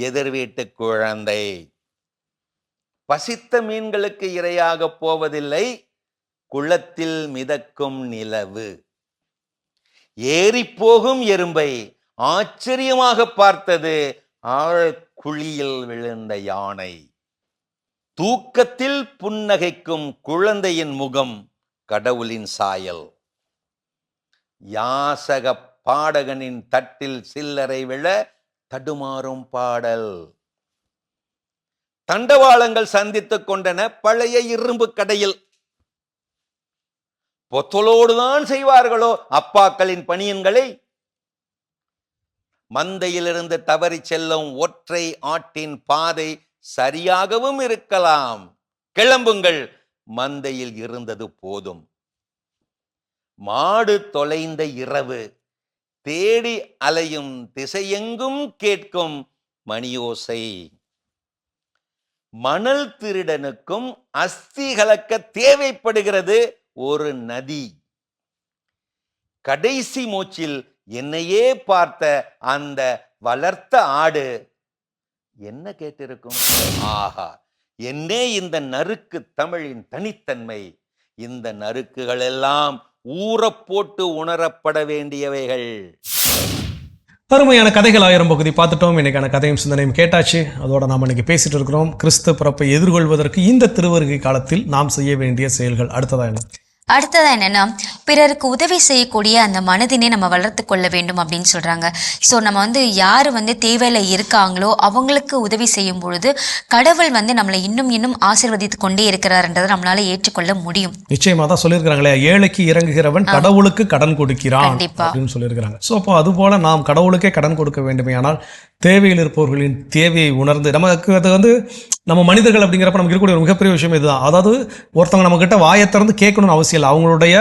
எதிர் வீட்டு குழந்தை. பசித்த மீன்களுக்கு இரையாக போவதில்லை, குளத்தில் மிதக்கும் நிலவு. ஏறி போகும் எறும்பை ஆச்சரியமாக பார்த்தது ஆழ் குழியில் விழுந்த யானை. தூக்கத்தில் புன்னகைக்கும் குழந்தையின் முகம் கடவுளின் சாயல். யாசக பாடகனின் தட்டில் சில்லறை விழ தடுமாறும் பாடல். தண்டவாளங்கள் சந்தித்துக் கொண்டன பழைய இரும்பு கடையில். பொத்தலோடுதான் செய்வார்களோ அப்பாக்களின் பணியன்களை? மந்தையிலிருந்து தவறி செல்லும் ஒற்றை ஆட்டின் பாதை சரியாகவும் இருக்கலாம். கிளம்புங்கள், மந்தையில் இருந்தது போதும். மாடு தொலைந்த இரவு, தேடி அலையும் திசையெங்கும் கேட்கும் மணியோசை. மணல் திருடனுக்கும் அஸ்தி கலக்க தேவைப்படுகிறது ஒரு நதி. கடைசி மூச்சில் என்னையே பார்த்த அந்த வளர்த்த ஆடு என்ன கேட்டிருக்கும்? ஆஹா, என்னே இந்த நறுக்கு தமிழின் தனித்தன்மை. இந்த நறுக்குகள் எல்லாம் ஊறப் போட்டு உணரப்பட வேண்டியவைகள். அருமையான கதைகள் 1000 பகுதி பார்த்துட்டோம். இன்னைக்கான கதையும் சிந்தனையும் கேட்டாச்சு. அதோட நாம் இன்னைக்கு பேசிட்டு இருக்கிறோம் கிறிஸ்து பிறப்பை எதிர்கொள்வதற்கு இந்த திருவருகை காலத்தில் நாம் செய்ய வேண்டிய செயல்கள். அடுத்ததா என்ன? அடுத்ததா என்னன்னா, பிறருக்கு உதவி செய்யக்கூடிய அந்த மனதினை நம்ம வளர்த்து கொள்ள வேண்டும் அப்படின்னு சொல்றாங்க. ஸோ நம்ம வந்து யார் வந்து தேவையில இருக்காங்களோ அவங்களுக்கு உதவி செய்யும் பொழுது கடவுள் வந்து நம்மளை இன்னும் இன்னும் ஆசீர்வதித்து கொண்டே இருக்கிறார்ன்றதை நம்மளால ஏற்றுக்கொள்ள முடியும். நிச்சயமா தான் சொல்லியிருக்கிறாங்களே, ஏழைக்கு இறங்குகிறவன் கடவுளுக்கு கடன் கொடுக்கிறான் அப்படின்னு சொல்லியிருக்கிறாங்க. ஸோ அப்போ அது போல நாம் கடவுளுக்கே கடன் கொடுக்க வேண்டுமே. ஆனால் தேவையில் இருப்பவர்களின் தேவையை உணர்ந்து நமக்கு அது வந்து நம்ம மனிதர்கள் அப்படிங்கிறப்ப நமக்கு இருக்கக்கூடிய ஒரு மிகப்பெரிய விஷயம் இதுதான். அதாவது ஒருத்தவங்க நம்ம கிட்ட வாயை திறந்து கேட்கணும்னு அவசியம் இல்லை, அவங்களுடைய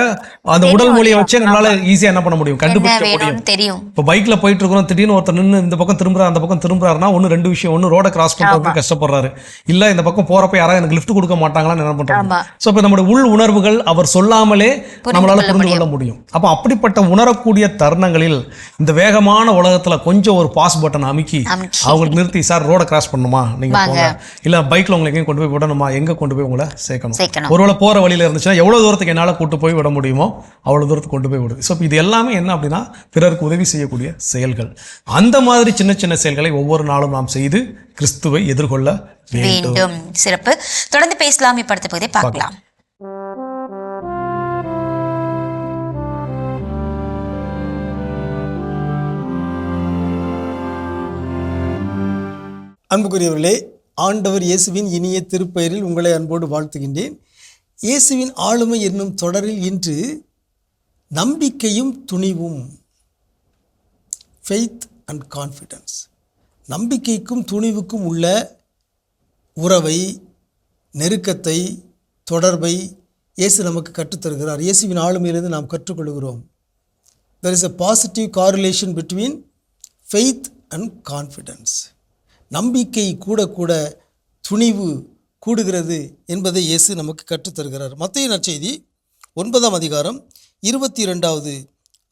அந்த உடல் மொழியை வச்சே நம்மளால ஈஸியா என்ன பண்ண முடியும், கண்டுபிடிக்க முடியும். தெரியும். இப்போ பைக்ல போயிட்டு இருக்கிறோம், திடீர்னு ஒருத்தர் நின்று இந்த பக்கம் திரும்புறாரு அந்த பக்கம் திரும்புறாருன்னா ஒன்று ரெண்டு விஷயம். ஒன்று ரோட கிராஸ் பண்றதுக்கு கஷ்டப்படுறாரு, இல்ல இந்த பக்கம் போறப்ப யாராவது எனக்கு லிஃப்ட் கொடுக்க மாட்டாங்களான்னு என்ன பண்றாங்க. ஸோ இப்போ நம்மளுடைய உள் உணர்வுகள் அவர் சொல்லாமலே நம்மளால புரிந்து கொள்ள முடியும். அப்போ அப்படிப்பட்ட உணரக்கூடிய தருணங்களில் இந்த வேகமான உலகத்துல கொஞ்சம் ஒரு பாஸ் பட்டன் அமுக்கி அவங்களுக்கு நிறுத்தி, சார் ரோட கிராஸ் பண்ணணுமா, நீங்க போங்க, இல்ல பைக்ல உங்களை எங்கேயும் கொண்டு போய் விடணுமா, எங்க கொண்டு போய் உங்களை சேர்க்கணும். ஒருவேளை போற வழியில இருந்துச்சுன்னா எவ்வளவு தூரத்துக்கு என்னால கூட்டு போய் விட முடியுமோ அவ்வளவு தூரத்துக்கு கொண்டு போய் விடுது. ஸோ இது எல்லாமே என்ன அப்படின்னா பிறருக்கு உதவி செய்யக்கூடிய செயல்கள். அந்த மாதிரி சின்ன சின்ன செயல்களை ஒவ்வொரு நாளும் நாம் செய்து கிறிஸ்துவை எதிர்கொள்ள வேண்டும். சிறப்பு. தொடர்ந்து பேசலாம். இப்ப அடுத்த பகுதியை பார்க்கலாம். அன்புக்குரியவர்களே, ஆண்டவர் இயேசுவின் இனிய திருப்பெயரில் உங்களை அன்போடு வாழ்த்துகின்றேன். இயேசுவின் ஆளுமை என்னும் தொடரில் இன்று நம்பிக்கையும் துணிவும், ஃபெய்த் அண்ட் கான்ஃபிடன்ஸ், நம்பிக்கைக்கும் துணிவுக்கும் உள்ள உறவை, நெருக்கத்தை, தொடர்பை இயேசு நமக்கு கற்றுத்தருகிறார். இயேசுவின் ஆளுமையிலிருந்து நாம் கற்றுக்கொள்கிறோம். there is a positive correlation between faith and confidence. நம்பிக்கை கூட கூட துணிவு கூடுகிறது என்பதை இயேசு நமக்கு கற்றுத்தருகிறார். மத்தேயு நற்செய்தி 9ஆம் அதிகாரம் 22வது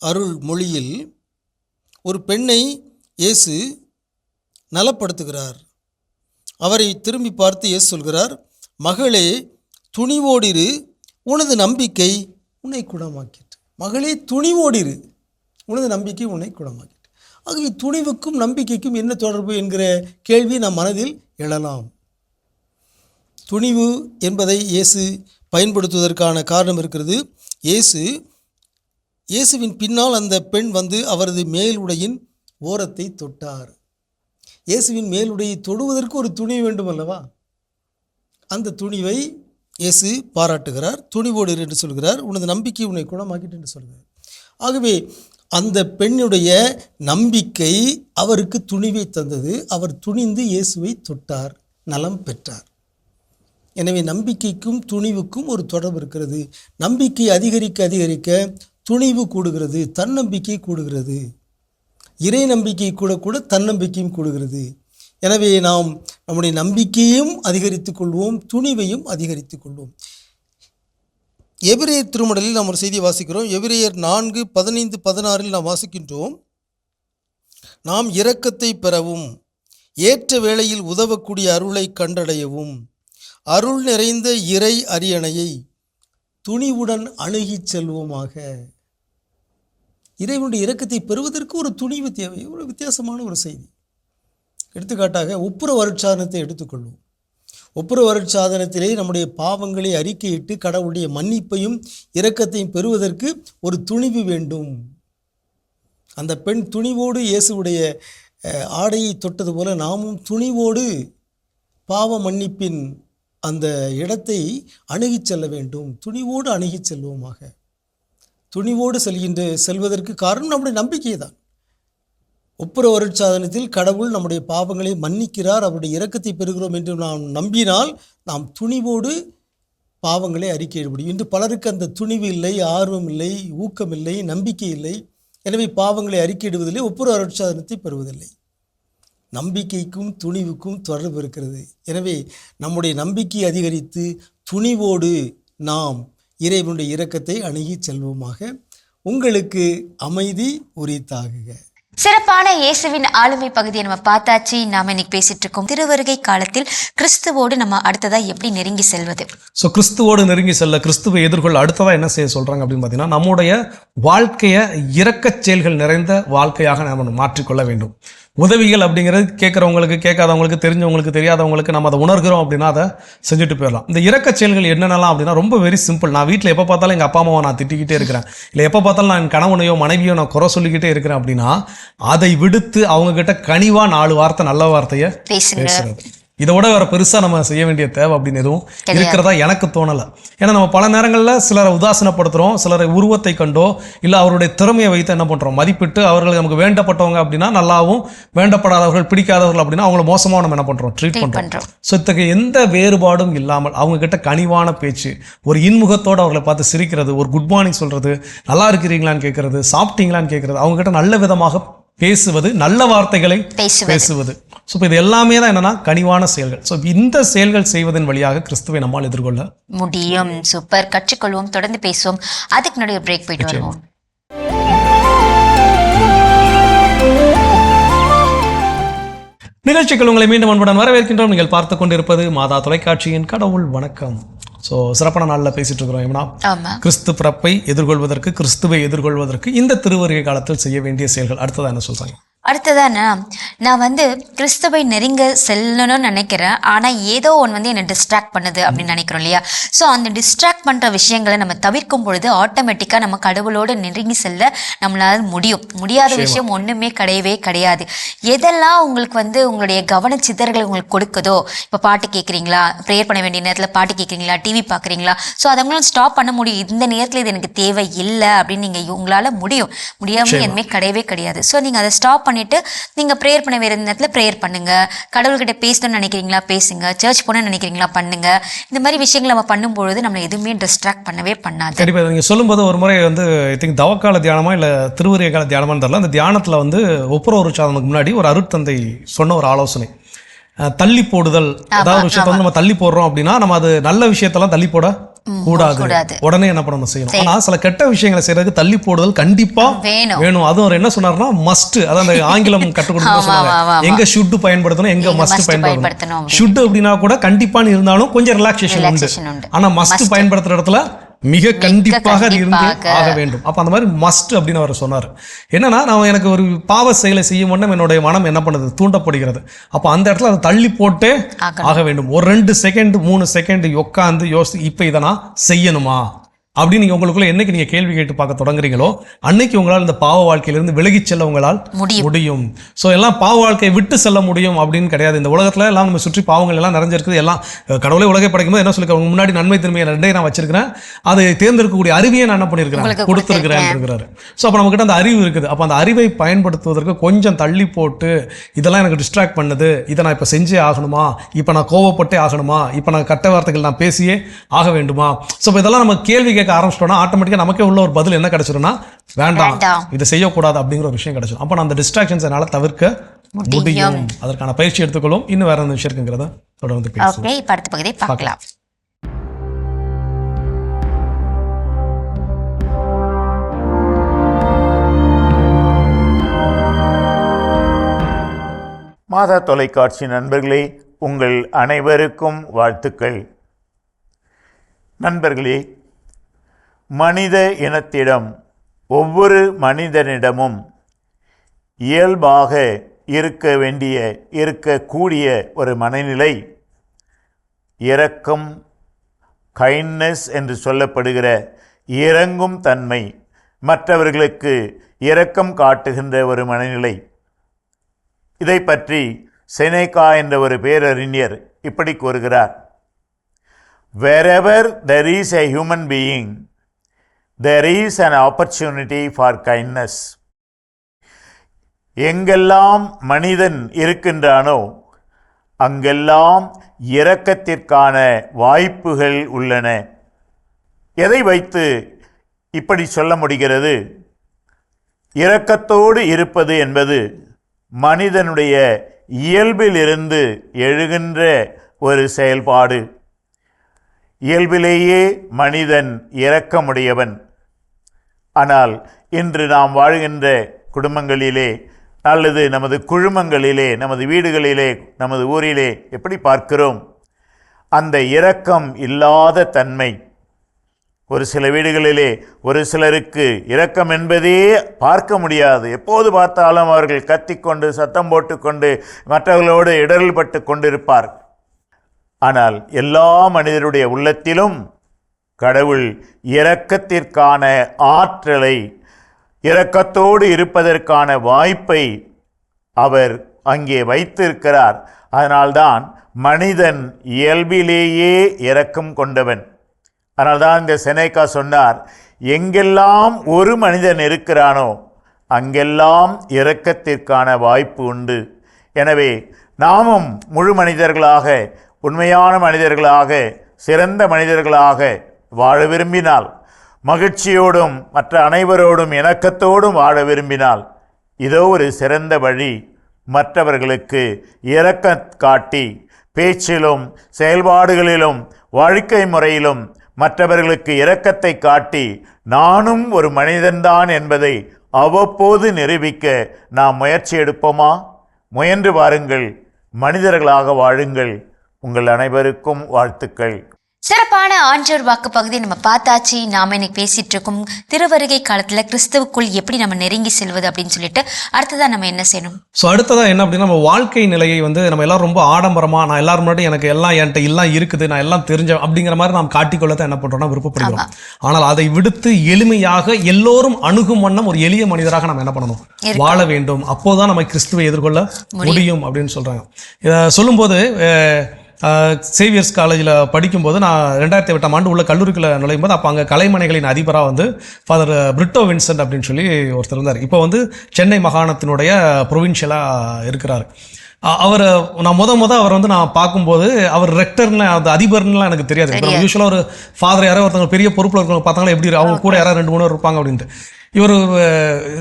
அருள் மொழியில் ஒரு பெண்ணை இயேசு நலப்படுத்துகிறார். அவரை திரும்பி பார்த்து இயேசு சொல்கிறார், மகளே துணிவோடிரு, உனது நம்பிக்கை உன்னை குணமாக்கிற்று. மகளே துணிவோடிரு, உனது நம்பிக்கை உன்னை குணமாக்கிற்று. ஆகவே துணிவுக்கும் நம்பிக்கைக்கும் என்ன தொடர்பு என்கிற கேள்வி நம் மனதில் எழலாம். துணிவு என்பதை இயேசு பயன்படுத்துவதற்கான காரணம் இருக்கிறது. இயேசுவின் பின்னால் அந்த பெண் வந்து அவரது மேலுடையின் ஓரத்தை தொட்டார். இயேசுவின் மேலுடையை தொடுவதற்கு ஒரு துணிவு வேண்டும் அல்லவா? அந்த துணிவை இயேசு பாராட்டுகிறார். துணிவோடு என்று சொல்கிறார், உனது நம்பிக்கை உன்னை குணமாக்கிட்டு என்று சொல்கிறார். ஆகவே அந்த பெண்ணுடைய நம்பிக்கை அவருக்கு துணிவை தந்தது. அவர் துணிந்து இயேசுவை தொட்டார், நலம் பெற்றார். எனவே நம்பிக்கைக்கும் துணிவுக்கும் ஒரு தொடர்பு இருக்கிறது. நம்பிக்கை அதிகரிக்க அதிகரிக்க துணிவு கூடுகிறது, தன்னம்பிக்கை கூடுகிறது. இறை நம்பிக்கை கூட கூட தன்னம்பிக்கையும் கூடுகிறது. எனவே நாம் நம்முடைய நம்பிக்கையும் அதிகரித்துக் கொள்வோம், துணிவையும் அதிகரித்துக் கொள்வோம். எபிரேயர் திருமடலில் நாம் ஒரு செய்தியை வாசிக்கிறோம். எபிரேயர் 4:15-16 நாம் வாசிக்கின்றோம், நாம் இரக்கத்தை பெறவும் ஏற்ற வேளையில் உதவக்கூடிய அருளை கண்டடையவும் அருள் நிறைந்த இறை அரியணையை துணிவுடன் அணுகிச் செல்வோமாக. இறைவனுடைய இரக்கத்தை பெறுவதற்கு ஒரு துணிவு தேவை. ஒரு வித்தியாசமான ஒரு செய்தி. எடுத்துக்காட்டாக ஒப்புரவு அருட்சாதனத்தை எடுத்துக்கொள்வோம். ஒப்புரவு அருட்சாதனத்திலே நம்முடைய பாவங்களை அறிக்கையிட்டு கடவுளுடைய மன்னிப்பையும் இரக்கத்தையும் பெறுவதற்கு ஒரு துணிவு வேண்டும். அந்த பெண் துணிவோடு இயேசுவுடைய ஆடையை தொட்டது போல நாமும் துணிவோடு பாவ மன்னிப்பின் அந்த இடத்தை அணுகிச் செல்ல வேண்டும். துணிவோடு அணுகிச் செல்வோமாக. துணிவோடு செல்வதற்கு காரணம் நம்முடைய நம்பிக்கை தான். ஒப்புரவு அருட்சாதனத்தில் கடவுள் நம்முடைய பாவங்களை மன்னிக்கிறார், அவருடைய இரக்கத்தை பெறுகிறோம் என்று நாம் நம்பினால் நாம் துணிவோடு பாவங்களை அறிக்கையிட முடியும். இன்று பலருக்கு அந்த துணிவு இல்லை, ஆர்வம் இல்லை, ஊக்கம் இல்லை, நம்பிக்கை இல்லை. எனவே பாவங்களை அறிக்கையிடுவதில்லை, ஒப்புரவு அருட்சாதனத்தை பெறுவதில்லை. நம்பிக்கைக்கும் துணிவுக்கும் தொடர்பு இருக்கிறது. எனவே நம்முடைய நம்பிக்கை அதிகரித்து துணிவோடு நாம் இறைவனுடைய இரக்கத்தை அணுகி செல்வோமாக. உங்களுக்கு அமைதி உரித்தாகுக. சிறப்பான இயேசுவின் ஆளுமை பகுதியை நம்ம பார்த்தாச்சு. நாம இன்னைக்கு பேசிட்டு இருக்கோம் திருவருகை காலத்தில் கிறிஸ்துவோடு நம்ம அடுத்ததா எப்படி நெருங்கி செல்வது. ஸோ கிறிஸ்துவோடு நெருங்கி செல்ல, கிறிஸ்துவை எதிர்கொள்ள அடுத்ததா என்ன செய்ய சொல்றாங்க அப்படின்னு பார்த்தீங்கன்னா, நம்முடைய வாழ்க்கையை இரக்கச் செயல்கள் நிறைந்த வாழ்க்கையாக நம்ம மாற்றிக்கொள்ள வேண்டும். உதவிகள் அப்படிங்கிறது கேட்குறவங்களுக்கு, கேட்காதவங்களுக்கு, தெரிஞ்சவங்களுக்கு, தெரியாதவங்களுக்கு நம்ம அதை உணர்கிறோம் அப்படின்னா அதை செஞ்சுட்டு போயிடலாம். இந்த இரக்கச் செயல்கள் என்னென்னலாம் அப்படின்னா ரொம்ப வெரி சிம்பிள். நான் வீட்டில் எப்போ பார்த்தாலும் எங்கள் அப்பா அம்மாவை நான் திட்டிக்கிட்டே இருக்கிறேன், இல்லை எப்போ பார்த்தாலும் நான் என் கணவனையோ மனைவியோ நான் குறை சொல்லிக்கிட்டே இருக்கிறேன் அப்படின்னா அதை விடுத்து அவங்கக்கிட்ட கனிவாக 4 வார்த்தை நல்ல வார்த்தையை பேசுறது. இதை விட வேற பெருசாக நம்ம செய்ய வேண்டிய தேவை அப்படின்னு எதுவும் இருக்கிறதா எனக்கு தோணலை. ஏன்னா நம்ம பல நேரங்களில் சிலரை உதாசீனப்படுத்துகிறோம், சிலரை உருவத்தை கண்டோ இல்லை அவருடைய திறமையை வைத்து என்ன பண்ணுறோம், மதிப்பிட்டு அவர்கள் நமக்கு வேண்டப்பட்டவங்க அப்படின்னா நல்லாவும், வேண்டப்படாதவர்கள் பிடிக்காதவர்கள் அப்படின்னா அவங்கள மோசமாக நம்ம என்ன பண்ணுறோம், ட்ரீட் பண்ணுறோம். ஸோ இத்தகைய எந்த வேறுபாடும் இல்லாமல் அவங்க கிட்ட கனிவான பேச்சு, ஒரு இன்முகத்தோடு அவர்களை பார்த்து சிரிக்கிறது, ஒரு குட் மார்னிங் சொல்கிறது, நல்லா இருக்கிறீங்களான்னு கேட்கறது, சாப்பிட்டீங்களான்னு கேட்கறது, அவங்க கிட்ட நல்ல விதமாக பேசுவது, நல்ல வார்த்தைகளை பேசுவது. ஸோ இப்போ இது எல்லாமே தான் என்னன்னா கனிவான செயல்கள். ஸோ இந்த செயல்கள் செய்வதன் வழியாக கிறிஸ்துவை நம்மால் எதிர்கொள்ள முடியும். சூப்பர், கற்றுக்கொள்வோம், தொடர்ந்து பேசுவோம். அதுக்கு முன்னாடி பிரேக் போயிட்டு வருவோம். நிகழ்ச்சிகள் உங்களை மீண்டும் அன்புடன் வரவேற்கின்றோம். நீங்கள் பார்த்து கொண்டிருப்பது மாதா தொலைக்காட்சியின் கடவுள் வணக்கம். ஸோ சிறப்பான நாளில் பேசிட்டு இருக்கிறோம். ஏன்னா கிறிஸ்து பிறப்பை எதிர்கொள்வதற்கு, கிறிஸ்துவை எதிர்கொள்வதற்கு இந்த திருவருகை காலத்தில் செய்ய வேண்டிய செயல்கள். அடுத்ததான் என்ன சொல்றாங்க? அடுத்ததானா, நான் கிறிஸ்துவை நெருங்க செல்லணும்னு நினைக்கிறேன், ஆனால் ஏதோ ஒன்று என்னை டிஸ்ட்ராக்ட் பண்ணுது அப்படின்னு நினைக்கிறோம் இல்லையா? ஸோ அந்த டிஸ்ட்ராக்ட் பண்ணுற விஷயங்களை நம்ம தவிர்க்கும் பொழுது ஆட்டோமேட்டிக்காக நம்ம கடவுளோடு நெருங்கி செல்ல நம்மளால் முடியாத விஷயம் ஒன்றுமே கிடையவே கிடையாது. எதெல்லாம் உங்களுக்கு உங்களுடைய கவனச்சிதறல்கள் உங்களுக்கு கொடுக்குதோ, இப்போ பாட்டு கேட்குறீங்களா, ப்ரேயர் பண்ண வேண்டிய நேரத்தில் பாட்டு கேட்குறீங்களா, டிவி பார்க்குறீங்களா, ஸோ அதெல்லாம் ஸ்டாப் பண்ண முடியும். இந்த நேரத்தில் இது எனக்கு தேவை இல்லை அப்படின்னு நீங்கள் உங்களால் முடியாமல் எதுவுமே கிடையவே கிடையாது. ஸோ நீங்கள் அதை ஸ்டாப் பண்ணிட்டு நீங்க ப்ரேயர் பண்ண வேற நேரத்தில் ப்ரேயர் பண்ணுங்க. கடவுள்கிட்ட பேசணும்னு நினைக்கிறீங்களா பேசுங்க, சர்ச் போகணும்னு நினைக்கிறீங்களா பண்ணுங்க. இந்த மாதிரி விஷயங்களை நம்ம பண்ணும்பொழுது நம்மளை எதுவுமே டிஸ்ட்ராக்ட் பண்ணவே பண்ணாது. கண்டிப்பாக நீங்கள் சொல்லும்போது ஒரு முறை ஐ திங்க் தவக்கால தியானமா இல்லை திருவருகை கால தியானமான்னு தெரியல, அந்த தியானத்தில் ஒப்புரவு சாதனுக்கு முன்னாடி ஒரு அருட்தந்தை சொன்ன ஒரு ஆலோசனை, தள்ளி போடுதல். அதாவது ஒரு விஷயத்த நம்ம தள்ளி போடுறோம் அப்படின்னா நம்ம அது நல்ல விஷயத்தெல்லாம் தள்ளி போட கூடாது, உடனே என்ன பண்ணணும் செய்யணும். ஆனா சில கெட்ட விஷயங்களை செய்யறதுக்கு தள்ளி போடுதல் கண்டிப்பா வேணும். அதுவும் அவர் என்ன சொன்னார்னா மஸ்ட், அதான் ஆங்கிலம் கற்றுக் கொடுக்கணும் சொன்னாங்க. எங்க ஷுட் பயன்படுத்தணும், எங்க மஸ்ட் பயன்படுத்தணும். ஷுட் அப்படின்னா கூட கண்டிப்பான்னு இருந்தாலும் கொஞ்சம் ரிலாக்ஸேஷன் உண்டு. ஆனா மஸ்ட் பயன்படுத்துற இடத்துல மிக கண்டிப்பாக இருந்து ஆக வேண்டும். அப்ப அந்த மாதிரி மஸ்ட் அப்படின்னு அவர் சொன்னார். என்னன்னா நான் எனக்கு ஒரு பாவ செயலை செய்யும் முன்னும் என்னுடைய மனம் என்ன பண்ணுது, தூண்டப்படுகிறது. அப்ப அந்த இடத்துல அதை தள்ளி போட்டே ஆக வேண்டும். ஒரு 2 செகண்ட் 3 செகண்ட் உட்காந்து யோசித்து இப்ப இதை நான் செய்யணுமா அப்படின்னு நீங்க உங்களுக்குள்ள என்னைக்கு நீங்க கேள்வி கேட்டு பார்க்க தொடங்குறீங்களோ அன்னைக்கு உங்களால் இந்த பாவ வாழ்க்கையிலிருந்து விலகி செல்ல உங்களால் முடியும். ஸோ எல்லாம் பாவ வாழ்க்கையை விட்டு செல்ல முடியும் அப்படின்னு கிடையாது. இந்த உலகத்துல எல்லாம் நம்ம சுற்றி பாவங்கள் எல்லாம் நிறைஞ்சிருக்குது. எல்லாம் கடவுளை உலகை படைக்கும்போது என்ன சொல்லிருக்காங்க, உங்க முன்னாடி நன்மை திரும்பிய 2 நான் வச்சிருக்கிறேன், அதை தேர்ந்தெடுக்கக்கூடிய அறிவியை நான் என்ன பண்ணியிருக்கிறேன், கொடுத்துருக்கிறேன் இருக்கிறாரு. ஸோ அப்போ நம்மகிட்ட அந்த அறிவு இருக்குது. அப்போ அந்த அறிவை பயன்படுத்துவதற்கு கொஞ்சம் தள்ளி போட்டு இதெல்லாம் எனக்கு டிஸ்ட்ராக்ட் பண்ணுது, இதை நான் இப்போ செஞ்சே ஆகணுமா, இப்போ நான் கோவப்பட்டே ஆகணுமா, இப்போ நான் கட்ட வார்த்தைகள் நான் பேசியே ஆக வேண்டுமா. ஸோ இதெல்லாம் நம்ம கேள்வி கேட்க ஆரம்பிச்சிட்டோம்னா ஆட்டோமேட்டிக்கா நமக்கே உள்ள ஒரு பதில் என்ன கிடைச்சிரும்னா, வேண்டாம் இதை செய்யக்கூடாது அப்படிங்கிற ஒரு விஷயம் கிடைச்சிடும். அப்போ அந்த டிஸ்ட்ராக்ஷன்ஸ் என்னால் தவிர்க்க முடியும். அதற்கான பயிற்சி எடுத்துக்கொள்ளும். இன்னும் வேற விஷயம் இருக்குங்கிறத தொடர்ந்து பேசுவோம். இப்போ அடுத்த பகுதியை பார்க்கலாம். மாதா தொலைக்காட்சி நண்பர்களே, உங்கள் அனைவருக்கும் வாழ்த்துக்கள். நண்பர்களே, மனித இனத்திடம், ஒவ்வொரு மனிதனிடமும் இயல்பாக இருக்கக்கூடிய ஒரு மனநிலை இரக்கம், கைண்ட்னஸ் என்று சொல்லப்படுகிற இரங்கும் தன்மை, மற்றவர்களுக்கு இரக்கம் காட்டுகின்ற ஒரு மனநிலை. இதை பற்றி செனேகா என்ற ஒரு பேரறிஞர் இப்படி கூறுகிறார்: wherever there is a human being, there is an opportunity for kindness. எங்கெல்லாம் மனிதன் இருக்கின்றானோ அங்கெல்லாம் இரக்கத்திற்கான வாய்ப்புகள் உள்ளன. எதை வைத்து இப்படி சொல்ல முடிகிறது? இரக்கத்தோடு இருப்பது என்பது மனிதனுடைய இயல்பிலிருந்து எழுகின்ற ஒரு செயல்பாடு. இயல்பிலேயே மனிதன் இரக்கமுடையவன். ஆனால் இன்று நாம் வாழ்கின்ற குடும்பங்களிலே அல்லது நமது குழுமங்களிலே, நமது வீடுகளிலே, நமது ஊரிலே எப்படி பார்க்கிறோம்? அந்த இரக்கம் இல்லாத தன்மை. ஒரு சில வீடுகளிலே ஒரு சிலருக்கு இரக்கம் என்பதே பார்க்க முடியாது. எப்போது பார்த்தாலும் அவர்கள் கத்திக்கொண்டு சத்தம் போட்டுக்கொண்டு மற்றவர்களோடு இடர்பட்டு கொண்டிருப்பார். ஆனால் எல்லா மனிதருடைய உள்ளத்திலும் கடவுள் இரக்கத்திற்கான ஆற்றலை, இரக்கத்தோடு இருப்பதற்கான வாய்ப்பை அவர் அங்கே வைத்திருக்கிறார். அதனால்தான் மனிதன் இயல்பிலேயே இரக்கம் கொண்டவன். அதனால்தான் இந்த செனேக்கா சொன்னார், எங்கெல்லாம் ஒரு மனிதன் இருக்கிறானோ அங்கெல்லாம் இரக்கத்திற்கான வாய்ப்பு உண்டு. எனவே நாமும் முழு மனிதர்களாக, உண்மையான மனிதர்களாக, சிறந்த மனிதர்களாக வாழ விரும்பினால், மகிழ்ச்சியோடும் மற்ற அனைவரோடும் இணக்கத்தோடும் வாழ விரும்பினால், இதோ ஒரு சிறந்த வழி. மற்றவர்களுக்கு இரக்கம் காட்டி பேச்சிலும் செயல்பாடுகளிலும் வாழ்க்கை முறையிலும் மற்றவர்களுக்கு இரக்கத்தை காட்டி நானும் ஒரு மனிதன்தான் என்பதை அவ்வப்போது நிரூபிக்க நாம் முயற்சி எடுப்போமா? முயன்று வாருங்கள், மனிதர்களாக வாழுங்கள். உங்கள் அனைவருக்கும் வாழ்த்துக்கள். சிறப்பான ஆன்றோர் வாக்கு பகுதி நம்ம பார்த்தாச்சு. நாம இன்னைக்கு பேசிட்டு இருக்கோம் திருவருகை காலத்துல கிறிஸ்துவுக்குள் எப்படி நம்ம நெருங்கி செல்வது அப்படின்னு சொல்லிட்டு. அடுத்ததான் நம்ம என்ன செய்யணும்? ஸோ அடுத்ததான் என்ன அப்படின்னா, நம்ம வாழ்க்கை நிலையை வந்து நம்ம எல்லாரும் ரொம்ப ஆடம்பரமா, நான் எல்லாரும் முன்னாடி எனக்கு எல்லாம் என்கிட்ட எல்லாம் இருக்குது, நான் எல்லாம் தெரிஞ்ச அப்படிங்கிற மாதிரி நாம் காட்டிக்கொள்ளதான் என்ன பண்றோம்னா விருப்பப்படுகிறோம். ஆனால் அதை விடுத்து எளிமையாக எல்லோரும் அணுகும் வண்ணம் ஒரு எளிய மனிதராக நம்ம என்ன பண்ணணும், வாழ வேண்டும். அப்போதான் நம்ம கிறிஸ்துவை எதிர்கொள்ள முடியும் அப்படின்னு சொல்றாங்க. இதை சொல்லும்போது சேவியர்ஸ் காலேஜில் படிக்கும்போது நான் 2008ஆம் ஆண்டு உள்ள கல்லூரிக்குள்ள நுழையும் போது அப்போ அங்கே கலைமனைகளின் அதிபராக வந்து ஃபாதர் பிரிட்டோ வின்சென்ட் அப்படின்னு சொல்லி ஒருத்தர் இருந்தார். இப்போ வந்து சென்னை மாகாணத்தினுடைய ப்ரொவின்ஷியலாக இருக்கிறார். அவர் நான் அவர் வந்து நான் பார்க்கும்போது அவர் ரெக்டர்னு, அது அதிபர்னுலாம் எனக்கு தெரியாது. இப்போ யூஸ்வலாக ஒரு ஃபாதர் யாரோ ஒருத்தவங்க பெரிய பொறுப்பில் இருக்கிறவங்க பார்த்தாங்களா எப்படி அவங்க கூட யாராவது 2-3 பேர் இருப்பாங்க அப்படின்ட்டு. இவர்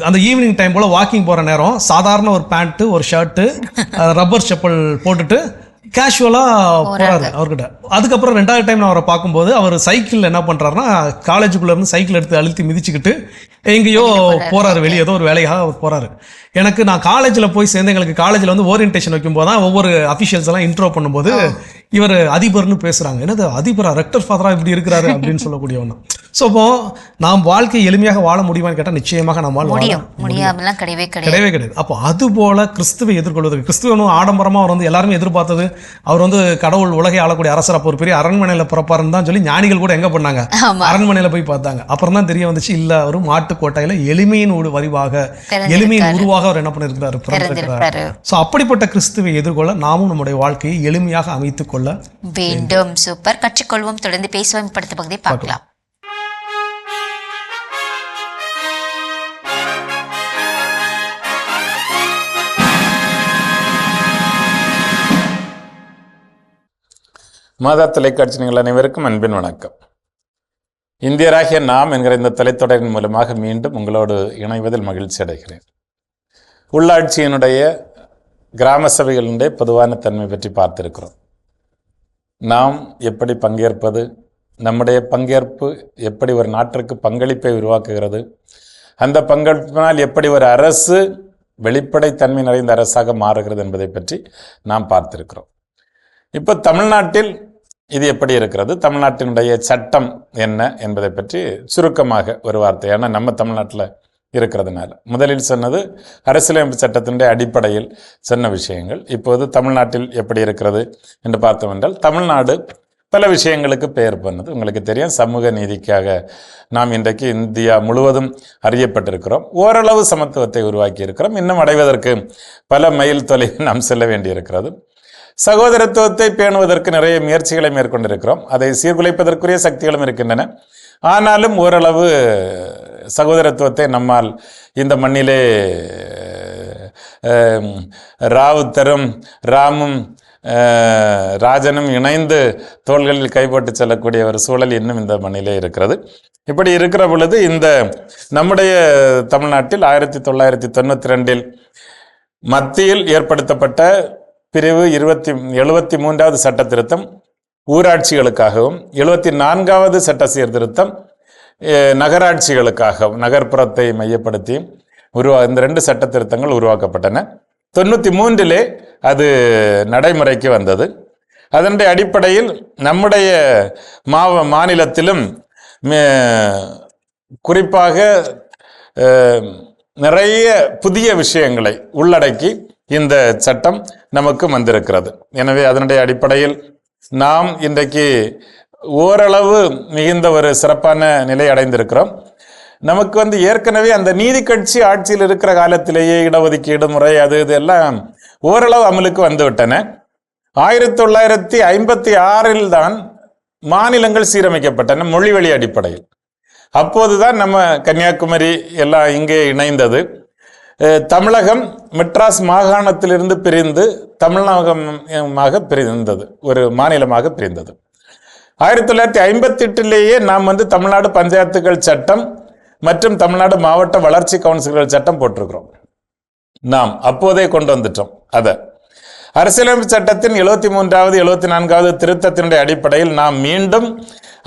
அந்த ஈவினிங் டைம் போல் வாக்கிங் போகிற நேரம் சாதாரண ஒரு பேண்ட்டு, ஒரு ஷர்ட்டு, ரப்பர் செப்பல் போட்டுட்டு கேஷுவலாக போகிறாரு அவர்கிட்ட. அதுக்கப்புறம் 2வது டைம் நான் அவரை பார்க்கும்போது அவர் சைக்கிள் என்ன பண்ணுறாருன்னா, காலேஜுக்குள்ளே இருந்து சைக்கிள் எடுத்து அழுத்தி மிதிச்சுக்கிட்டு எங்கேயோ போகிறாரு, வெளியே ஏதோ ஒரு வேலையாக அவர் போகிறாரு. எனக்கு நான் காலேஜில் போய் சேர்ந்து எங்களுக்கு காலேஜில் வந்து ஓரியன்டேஷன் வைக்கும்போது தான் ஒவ்வொரு அஃபிஷியல்ஸ் எல்லாம் இன்ட்ரோ பண்ணும்போது இவர் அதிபர்னு பேசுகிறாங்க. என்னது அதிபரா, ரெக்டர் ஃபாதரா இப்படி இருக்கிறாரு அப்படின்னு சொல்லக்கூடிய ஒன்று. ஸோ இப்போ நாம் வாழ்க்கை எளிமையாக வாழ முடியுமான்னு கேட்டால் நிச்சயமாக நம்மால் முடியாமலாம் கிடையவே கிடையாது. அப்போ அது போல கிறிஸ்துவை எதிர்கொள்வதற்கு, கிறிஸ்துவனும் ஆடம்பரமாக அவர் வந்து எல்லாருமே எதிர்பார்த்தது அவர் வந்து கடவுள் உலகை ஆளக்கூடிய அரசர், அப்போ ஒரு பெரிய அரண்மனையில் பிறப்பாருன்னு தான் சொல்லி ஞானிகள் கூட எங்கே பண்ணாங்க, அரண்மனையில் போய் பார்த்தாங்க. அப்புறம் தான் தெரிய வந்துச்சு, இல்லை அவர் மாட்டுக்கோட்டையில் எளிமையின் வரிவாக, எளிமையின் உருவாக அவர் என்ன பண்ணிருக்கிறாரு. ஸோ அப்படிப்பட்ட கிறிஸ்துவை எதிர்கொள்ள நாமும் நம்முடைய வாழ்க்கையை எளிமையாக அமைத்துக் கொள்ள வேண்டும். சூப்பர், கற்றுக்கொள்வோம். தொடர்ந்து பேசுவோம். படுத்த பகுதியை பார்க்கலாம். மாதா தொலைக்காட்சி நீங்கள் அனைவருக்கும் அன்பின் வணக்கம். இந்தியராகிய நாம் என்கிற இந்த தொலைத்தொடரின் மூலமாக மீண்டும் உங்களோடு இணைவதில் மகிழ்ச்சி அடைகிறேன். உள்ளாட்சியினுடைய கிராம சபைகளுடைய பொதுவான தன்மை பற்றி பார்த்திருக்கிறோம். நாம் எப்படி பங்கேற்பது, நம்முடைய பங்கேற்பு எப்படி ஒரு நாட்டிற்கு பங்களிப்பை உருவாக்குகிறது, அந்த பங்களிப்பினால் எப்படி ஒரு அரசு வெளிப்படைத்தன்மை நிறைந்த அரசாக மாறுகிறது என்பதை பற்றி நாம் பார்த்திருக்கிறோம். இப்போ தமிழ்நாட்டில் இது எப்படி இருக்கிறது, தமிழ்நாட்டினுடைய சட்டம் என்ன என்பதை பற்றி சுருக்கமாக ஒரு வார்த்தை, ஏன்னா நம்ம தமிழ்நாட்டில் இருக்கிறதுனால. முதலில் சொன்னது அரசியலமைப்பு சட்டத்தினுடைய அடிப்படையில் சொன்ன விஷயங்கள். இப்போது தமிழ்நாட்டில் எப்படி இருக்கிறது என்று பார்த்தோம் என்றால், தமிழ்நாடு பல விஷயங்களுக்கு பெயர் பண்ணது. உங்களுக்கு தெரியும், சமூக நீதிக்காக நாம் இன்றைக்கு இந்தியா முழுவதும் அறியப்பட்டிருக்கிறோம். ஓரளவு சமத்துவத்தை உருவாக்கி இருக்கிறோம். இன்னும் அடைவதற்கு பல மைல் தொலைவில் நாம் செல்ல வேண்டியிருக்கிறது. சகோதரத்துவத்தை பேணுவதற்கு நிறைய முயற்சிகளை மேற்கொண்டிருக்கிறோம். அதை சீர்குலைப்பதற்குரிய சக்திகளும் இருக்கின்றன. ஆனாலும் ஓரளவு சகோதரத்துவத்தை நம்மால் இந்த மண்ணிலே ராவுத்தரும் ராமும் ராஜனும் இணைந்து தோள்களில் கைப்பட்டு செல்லக்கூடிய ஒரு சூழல் இன்னும் இந்த மண்ணிலே இருக்கிறது. இப்படி இருக்கிற பொழுது இந்த நம்முடைய தமிழ்நாட்டில் 1992 மத்தியில் ஏற்படுத்தப்பட்ட பிரிவு 73வது சட்ட திருத்தம் ஊராட்சிகளுக்காகவும், 74வது சட்ட சீர்திருத்தம் நகராட்சிகளுக்காகவும், நகர்ப்புறத்தை மையப்படுத்தியும் இந்த 2 சட்ட திருத்தங்கள் உருவாக்கப்பட்டன. 93 அது நடைமுறைக்கு வந்தது. அதனுடைய அடிப்படையில் நம்முடைய மாநிலத்திலும் குறிப்பாக நிறைய புதிய விஷயங்களை உள்ளடக்கி இந்த சட்டம் நமக்கு வந்திருக்கிறது. எனவே அதனுடைய அடிப்படையில் நாம் இன்றைக்கு ஓரளவு மிகுந்த ஒரு சிறப்பான நிலை அடைந்திருக்கிறோம். நமக்கு ஏற்கனவே அந்த நீதி கட்சி ஆட்சியில் இருக்கிற காலத்திலேயே இடஒதுக்கீடு முறை அது இதெல்லாம் ஓரளவு அமலுக்கு வந்துவிட்டன. 1956 தான் மாநிலங்கள் சீரமைக்கப்பட்டன மொழிவழி அடிப்படையில். அப்போதுதான் நம்ம கன்னியாகுமரி எல்லாம் இங்கே இணைந்தது. தமிழகம் மெட்ராஸ் மாகாணத்திலிருந்து பிரிந்து தமிழகமாக பிரிந்தது, ஒரு மாநிலமாக பிரிந்தது. 1958 நாம் தமிழ்நாடு பஞ்சாயத்துகள் சட்டம் மற்றும் தமிழ்நாடு மாவட்ட வளர்ச்சி கவுன்சில்கள் சட்டம் போட்டிருக்கிறோம். நாம் அப்போதே கொண்டு வந்துட்டோம். அதை அரசியலமைப்பு சட்டத்தின் 73வது 74வது திருத்தத்தினுடைய அடிப்படையில் நாம் மீண்டும்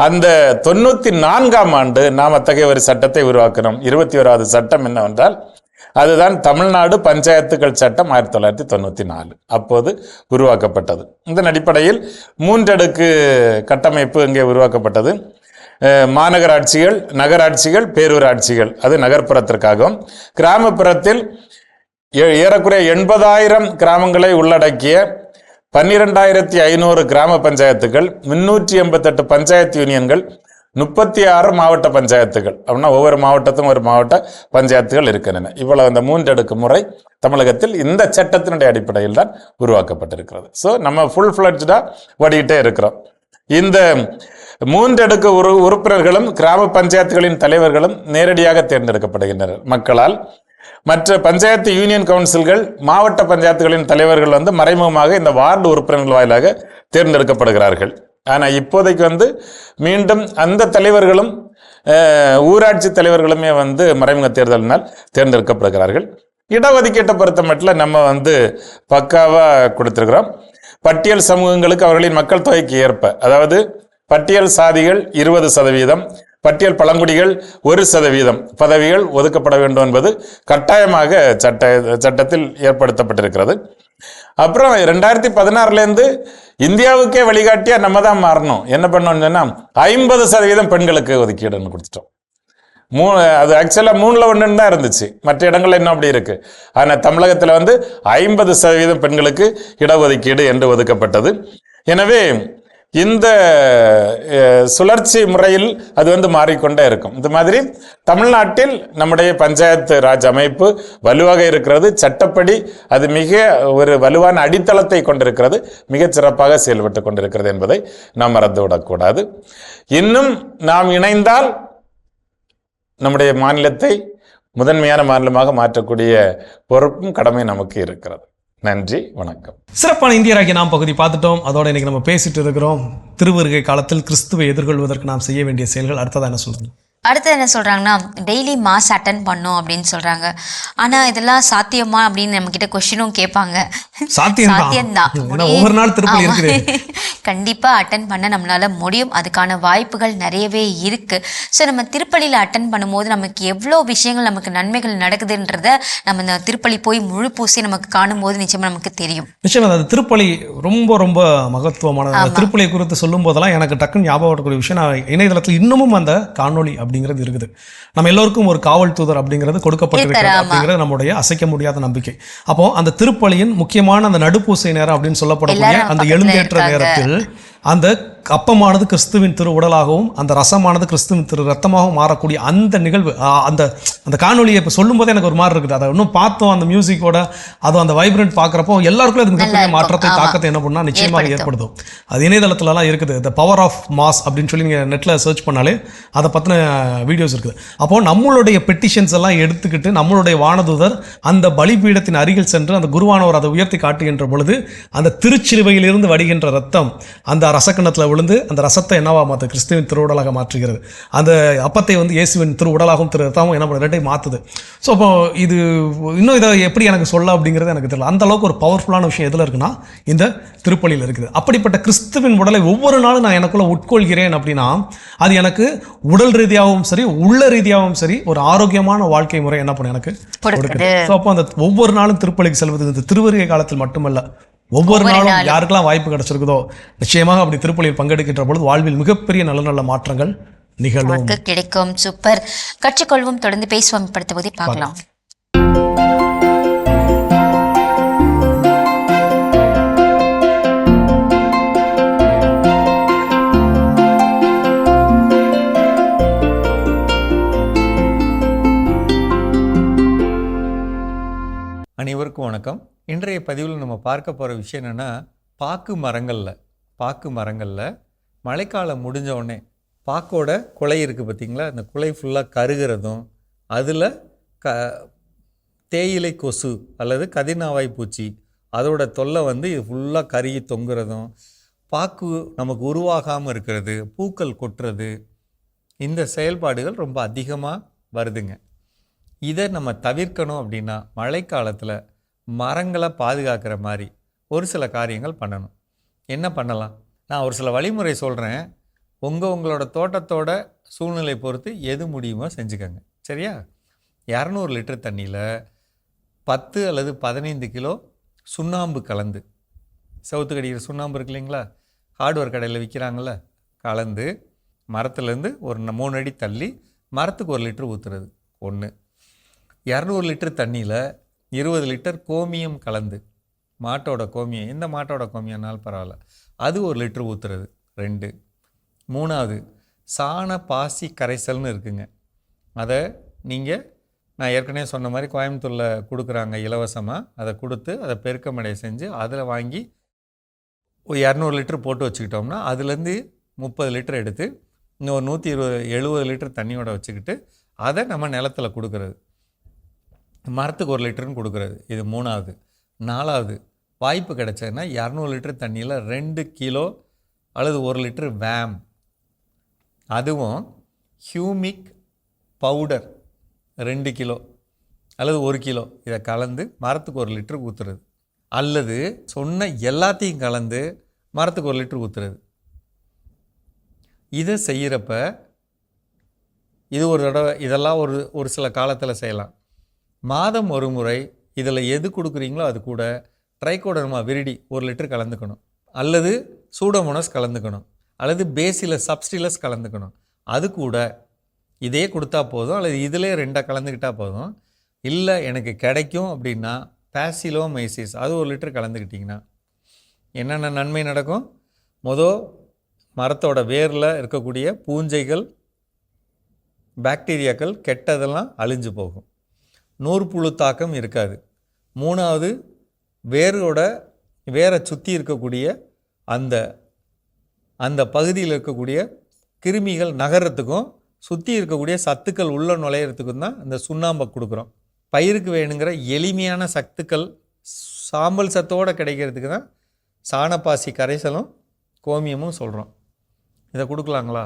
அந்த 94ஆம் ஆண்டு நாம் அத்தகைய ஒரு சட்டத்தை உருவாக்கணும். 21வது சட்டம் என்னவென்றால் அதுதான் தமிழ்நாடு பஞ்சாயத்துகள் சட்டம் 1994 அப்போது உருவாக்கப்பட்டது. இதன் அடிப்படையில் 3 அடுக்கு கட்டமைப்பு இங்கே உருவாக்கப்பட்டது. மாநகராட்சிகள், நகராட்சிகள், பேரூராட்சிகள், அது நகர்ப்புறத்திற்காகவும், கிராமப்புறத்தில் ஏறக்குறைய 80,000 கிராமங்களை உள்ளடக்கிய 12,500 கிராம பஞ்சாயத்துகள், 388 பஞ்சாயத்து யூனியன்கள், 36 மாவட்ட பஞ்சாயத்துகள். அப்படின்னா ஒவ்வொரு மாவட்டத்தும் ஒரு மாவட்ட பஞ்சாயத்துகள் இருக்கின்றன. இவ்வளவு அந்த 3 அடுக்கு முறை தமிழகத்தில் இந்த சட்டத்தினுடைய அடிப்படையில் தான் உருவாக்கப்பட்டிருக்கிறது. ஸோ நம்ம ஃபுல் ஃப்ளட்ஜாக ஓடிக்கிட்டே இருக்கிறோம். இந்த 3 அடுக்கு உறுப்பினர்களும் கிராம பஞ்சாயத்துகளின் தலைவர்களும் நேரடியாக தேர்ந்தெடுக்கப்படுகின்றனர் மக்களால். மற்ற பஞ்சாயத்து யூனியன் கவுன்சில்கள், மாவட்ட பஞ்சாயத்துகளின் தலைவர்கள் மறைமுகமாக இந்த வார்டு உறுப்பினர்கள் வாயிலாக தேர்ந்தெடுக்கப்படுகிறார்கள். ஆனால் இப்போதைக்கு மீண்டும் அந்த தலைவர்களும் ஊராட்சி தலைவர்களுமே மறைமுக தேர்தலினால் தேர்ந்தெடுக்கப்படுகிறார்கள். இடஒதுக்கீட்டை பொறுத்த மட்டும் நம்ம பக்காவாக கொடுத்துருக்கிறோம். பட்டியல் சமூகங்களுக்கு அவர்களின் மக்கள் தொகைக்கு ஏற்ப, அதாவது பட்டியல் சாதிகள் 20%, பட்டியல் பழங்குடிகள் 1% பதவிகள் ஒதுக்கப்பட வேண்டும் என்பது கட்டாயமாக சட்டத்தில் ஏற்படுத்தப்பட்டிருக்கிறது. அப்புறம் 2016 இந்தியாவுக்கே வழிகாட்டியா நம்ம தான் மாறணும். என்ன பண்ணோம்னு சொன்னா 50% பெண்களுக்கு ஒதுக்கீடுன்னு கொடுத்துட்டோம். அது ஆக்சுவலா 3ல் 1 தான் இருந்துச்சு, மற்ற இடங்கள்ல இன்னும் அப்படி இருக்கு. ஆனா தமிழகத்துல 50% பெண்களுக்கு இடஒதுக்கீடு என்று ஒதுக்கப்பட்டது. எனவே இந்த சுழற்சி முறையில் அது மாறிக்கொண்டே இருக்கும். இந்த மாதிரி தமிழ்நாட்டில் நம்முடைய பஞ்சாயத்து ராஜ் அமைப்பு வலுவாக இருக்கிறது. சட்டப்படி அது மிக ஒரு வலுவான அடித்தளத்தை கொண்டிருக்கிறது, மிகச் சிறப்பாக செயல்பட்டு கொண்டிருக்கிறது என்பதை நாம் மறந்துவிடக்கூடாது. இன்னும் நாம் இணைந்தால் நம்முடைய மாநிலத்தை முதன்மையான மாநிலமாக மாற்றக்கூடிய பொறுப்பும் கடமை நமக்கு இருக்கிறது. நன்றி, வணக்கம். சிறப்பான இந்தியராகிய நாம் பகுதி பார்த்துட்டோம். அதோட இன்னைக்கு நம்ம பேசிட்டு இருக்கிறோம் திருவருகை காலத்தில் கிறிஸ்துவை எதிர்கொள்வதற்கு நாம் செய்ய வேண்டிய செயல்கள். அடுத்ததான் என்ன சொல்றீங்க? அடுத்து என்ன சொல்கிறாங்கன்னா, டெய்லி மாஸ் அட்டன் பண்ணோம் அப்படின்னு சொல்கிறாங்க. ஆனால் இதெல்லாம் சாத்தியமா அப்படின்னு நம்மக்கிட்ட கொஸ்டினும் கேட்பாங்க. சாத்தியம்தான். ஒவ்வொரு நாள் திருப்பலி இருக்குது. கண்டிப்பாக அட்டன் பண்ண நம்மளால முடியும். அதுக்கான வாய்ப்புகள் நிறையவே இருக்குது. ஸோ நம்ம திருப்பலியில் அட்டன் பண்ணும்போது நமக்கு எவ்வளோ விஷயங்கள், நமக்கு நன்மைகள் நடக்குதுன்றத நம்ம இந்த திருப்பலி போய் முழு பூசி நமக்கு காணும்போது நிச்சயமாக நமக்கு தெரியும். நிச்சயமாக அது திருப்பலி ரொம்ப ரொம்ப மகத்துவமானது. திருப்பலியை குறித்து சொல்லும் போதெல்லாம் எனக்கு டக்குன்னு ஞாபகம் வரக்கூடிய விஷயம், நான் இணையதளத்தில் இன்னமும் அந்த காணொலி அப்படிங்கிறது இருக்குது. நம்ம எல்லோருக்கும் ஒரு காவல் தூதர் அப்படிங்கிறது கொடுக்கப்பட்டிருக்கிறது அப்படிங்கிறது நம்முடைய அசைக்க முடியாத நம்பிக்கை. அப்போ அந்த திருப்பலியின் முக்கியமான அந்த நடுப்பூசை நேரம் அப்படின்னு சொல்லப்படக்கூடிய அந்த எழுந்தேற்ற நேரத்தில் அந்த அப்பமானது கிறிஸ்துவின் திரு உடலாகவும் அந்த ரசமானது கிறிஸ்துவின் திரு ரத்தமாகவும் மாறக்கூடிய அந்த நிகழ்வு, அந்த அந்த காணொலியை இப்போ சொல்லும் போதே எனக்கு ஒரு மாதிரி இருக்குது. அதை இன்னும் பார்த்தோம், அந்த மியூசிக்கோட அதுவும் அந்த வைப்ரண்ட் பார்க்குறப்போ எல்லாருக்குள்ள அது மிகப்பெரிய மாற்றத்தை, தாக்கத்தை என்ன பண்ணால் நிச்சயமாக ஏற்படுத்தும். அது இணையதளத்துலலாம் இருக்குது. த பவர் ஆஃப் மாஸ் அப்படின்னு சொல்லி நீங்கள் நெட்டில் சர்ச் பண்ணாலே அதை பற்றின வீடியோஸ் இருக்குது. அப்போது நம்மளுடைய பெட்டிஷன்ஸ் எல்லாம் எடுத்துக்கிட்டு நம்மளுடைய வானதூதர் அந்த பலிபீடத்தின் அருகில் சென்று அந்த குருவானவர் அதை உயர்த்தி காட்டுகின்ற பொழுது அந்த திருச்சிலுவையிலிருந்து வடிகின்ற ரத்தம் அந்த ரசக்கணத்தில் விழுந்து அந்த ரசத்தை என்னவா மாற்று கிறிஸ்துவின் திருவுடலாக மாற்றுகிறது. அந்த அப்பத்தை இயேசுவின் திருவுடலாகவும் திரு ரத்தமும் என்ன பண்ண ரெண்டையும் மாற்றுது. ஸோ அப்போ இது இன்னும் இதை எப்படி எனக்கு சொல்ல அப்படிங்கிறது எனக்கு தெரியல. அந்த அளவுக்கு ஒரு பவர்ஃபுல்லான விஷயம் எதில் இருக்குன்னா இந்த திருப்பலியில் இருக்குது. அப்படிப்பட்ட கிறிஸ்துவின் உடலை ஒவ்வொரு நாளும் நான் எனக்குள்ள உட்கொள்கிறேன் அப்படின்னா அது எனக்கு உடல் ரீதியாகவும் சரி உள்ள ரீதியாகவும் சரி ஒரு ஆரோக்கியமான வாழ்க்கை முறை என்ன பண்ண எனக்கு கொடுக்குது. ஸோ அப்போ அந்த ஒவ்வொரு நாளும் திருப்பலிக்கு செல்வது இந்த திருவருகை காலத்தில் மட்டுமல்ல, ஒவ்வொரு நாளும் யாருக்கெல்லாம் வாய்ப்பு கிடைச்சிருக்குதோ நிச்சயமாக அப்படி திருப்பலியில் பங்கெடுக்கின்ற பொழுது வாழ்வில் மிகப்பெரிய நல்ல நல்ல மாற்றங்கள் நிகழும், கிடைக்கும். சூப்பர். கற்றுக்கொள்வோம். தொடர்ந்து பேசுவோம். படுத்த போதே பார்க்கலாம். அனைவருக்கும் வணக்கம். இன்றைய பதிவில் நம்ம பார்க்க போகிற விஷயம் என்னென்னா, பாக்கு மரங்களில் மழைக்காலம் முடிஞ்ச உடனே பாக்கோட குலை இருக்குது பார்த்திங்களா, அந்த குலை ஃபுல்லாக கருகிறதும், அதில் தேயிலை கொசு அல்லது கதிர்நாவாய் பூச்சி அதோட தொல்லை வந்து இது ஃபுல்லாக கருகி தொங்குறதும், பாக்கு நமக்கு உருவாகாமல் இருக்கிறது, பூக்கள் கொட்டுறது, இந்த செயல்பாடுகள் ரொம்ப அதிகமாக வருதுங்க. இதை நம்ம தவிர்க்கணும் அப்படின்னா மழைக்காலத்தில் மரங்களை பாதுகாக்கிற மாதிரி ஒரு சில காரியங்கள் பண்ணணும். என்ன பண்ணலாம்? நான் ஒரு சில வழிமுறை சொல்கிறேன். உங்களோட தோட்டத்தோட சூழ்நிலை பொறுத்து எது முடியுமோ செஞ்சுக்கோங்க. சரியா? 200 லிட்டர் தண்ணியில் 10 அல்லது 15 கிலோ சுண்ணாம்பு கலந்து, சவுத்து கடிக்கிற சுண்ணாம்பு இருக்கு இல்லைங்களா, ஹார்ட்வேர் கடையில் விற்கிறாங்கள, கலந்து மரத்துலேருந்து ஒரு 3 அடி தள்ளி மரத்துக்கு 1 லிட்டர் ஊற்றுறது ஒன்று. 200 லிட்டர் தண்ணியில் 20 லிட்டர் கோமியம் கலந்து, மாட்டோட கோமியம், எந்த மாட்டோட கோமியம்னாலும் பரவாயில்ல, அது 1 லிட்டர் ஊற்றுறது 2. 3வது சாண பாசி கரைசல்னு இருக்குங்க. அதை நீங்கள், நான் ஏற்கனவே சொன்ன மாதிரி கோயம்புத்தூரில் கொடுக்குறாங்க இலவசமாக, அதை கொடுத்து அதை பெருக்கமடை செஞ்சு அதில் வாங்கி ஒரு 200 லிட்டர் போட்டு வச்சுக்கிட்டோம்னா அதுலேருந்து 30 லிட்டர் எடுத்து இன்னும் 170 லிட்டர் தண்ணியோட வச்சுக்கிட்டு அதை நம்ம நிலத்தில் கொடுக்குறது, மரத்துக்கு 1 லிட்டர்னு கொடுக்குறது. இது 3வது. 4வது, வாய்ப்பு கிடைச்சதுன்னா 200 லிட்டர் தண்ணியில் 2 கிலோ அல்லது 1 லிட்டர் வேம், அதுவும் ஹியூமிக் பவுடர் 2 கிலோ அல்லது 1 கிலோ இதை கலந்து மரத்துக்கு 1 லிட்டர் ஊற்றுறது, அல்லது சொன்ன எல்லாத்தையும் கலந்து மரத்துக்கு 1 லிட்டர் ஊற்றுறது. இதை செய்கிறப்ப இது ஒரு தடவை, இதெல்லாம் ஒரு சில காலத்தில் செய்யலாம். மாதம் ஒரு முறை இதில் எது கொடுக்குறீங்களோ அது கூட ட்ரைகோடர்மா விரிடி 1 லிட்டர் கலந்துக்கணும், அல்லது சூடோமோனாஸ் கலந்துக்கணும், அல்லது பேசிலஸ் சப்ஸ்டிலஸ் கலந்துக்கணும். அது கூட இதே கொடுத்தா போதும், அல்லது இதிலே 2 கலந்துக்கிட்டால் போதும். இல்லை எனக்கு கிடைக்கும் அப்படின்னா பேசிலோமைசிஸ் அது 1 லிட்டர் கலந்துக்கிட்டிங்கன்னா என்னென்ன நன்மை நடக்கும்? மரத்தோட வேரில் இருக்கக்கூடிய பூஞ்சைகள், பாக்டீரியாக்கள், கெட்டதெல்லாம் அழிஞ்சு போகும். நூற்புழு தாக்கம் இருக்காது. 3வது, வேரை சுற்றி இருக்கக்கூடிய அந்த பகுதியில் இருக்கக்கூடிய கிருமிகள் நகரத்துக்கும் சுற்றி இருக்கக்கூடிய சத்துக்கள் உள்ள நுழையிறதுக்கும் தான் இந்த சுண்ணாம்பை கொடுக்குறோம். பயிருக்கு வேணுங்கிற எளிமையான சத்துக்கள் சாம்பல் சத்தோடு கிடைக்கிறதுக்கு தான் சாணப்பாசி கரைசலும் கோமியமும் சொல்கிறோம். இதை கொடுக்கலாங்களா?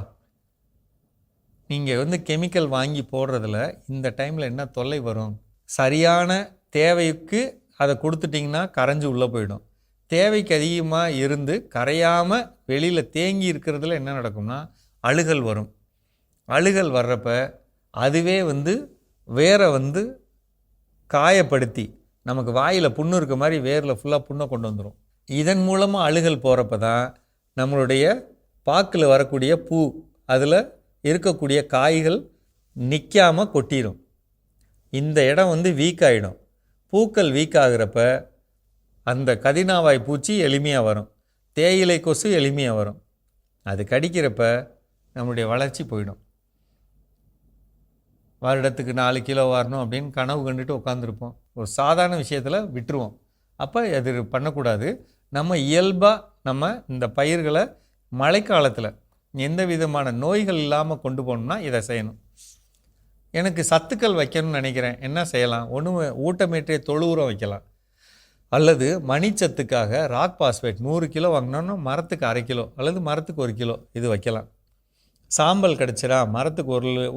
நீங்கள் கெமிக்கல் வாங்கி போடுறதில் இந்த டைமில் என்ன தொல்லை வரும்? சரியான தேவைக்கு அதை கொடுத்துட்டிங்கன்னா கரைஞ்சி உள்ளே போயிடும். தேவைக்கு அதிகமாக இருந்து கரையாமல் வெளியில் தேங்கி இருக்கிறதுல என்ன நடக்கும்னா அழுகல் வரும். அழுகல் வர்றப்ப அதுவே வேரை காயப்படுத்தி நமக்கு வாயில் புண்ணு இருக்க மாதிரி வேரில் ஃபுல்லாக புண்ணை கொண்டு வந்துடும். இதன் மூலமாக அழுகல் போகிறப்ப தான் நம்மளுடைய பாக்கில் வரக்கூடிய பூ, அதில் இருக்கக்கூடிய காய்கள் நிற்காமல் கொட்டிடும். இந்த இடம் வீக் ஆகிடும். பூக்கள் வீக் ஆகிறப்ப அந்த கதிர்நாவாய் பூச்சி எளிமையாக வரும், தேயிலை கொசு எளிமையாக வரும். அது கடிக்கிறப்ப நம்மளுடைய வளர்ச்சி போயிடும். வருடத்துக்கு 4 கிலோ வரணும் அப்படின்னு கனவு கண்டுட்டு உட்காந்துருப்போம். ஒரு சாதாரண விஷயத்தில் விட்டுருவோம். அப்போ அது பண்ணக்கூடாது. நம்ம இயல்பாக இந்த பயிர்களை மழைக்காலத்தில் எந்த விதமான நோய்கள் இல்லாமல் கொண்டு போகணும்னா இதை செய்யணும். எனக்கு சத்துக்கள் வைக்கணும்னு நினைக்கிறேன், என்ன செய்யலாம்? ஒன்று, ஊட்டமேற்றிய தொழு உரம் வைக்கலாம், அல்லது மணிச்சத்துக்காக ராக் பாஸ்பேட் 100 கிலோ வாங்கினோன்னா மரத்துக்கு 1/2 கிலோ அல்லது மரத்துக்கு 1 கிலோ இது வைக்கலாம். சாம்பல் கிடச்சிரா மரத்துக்கு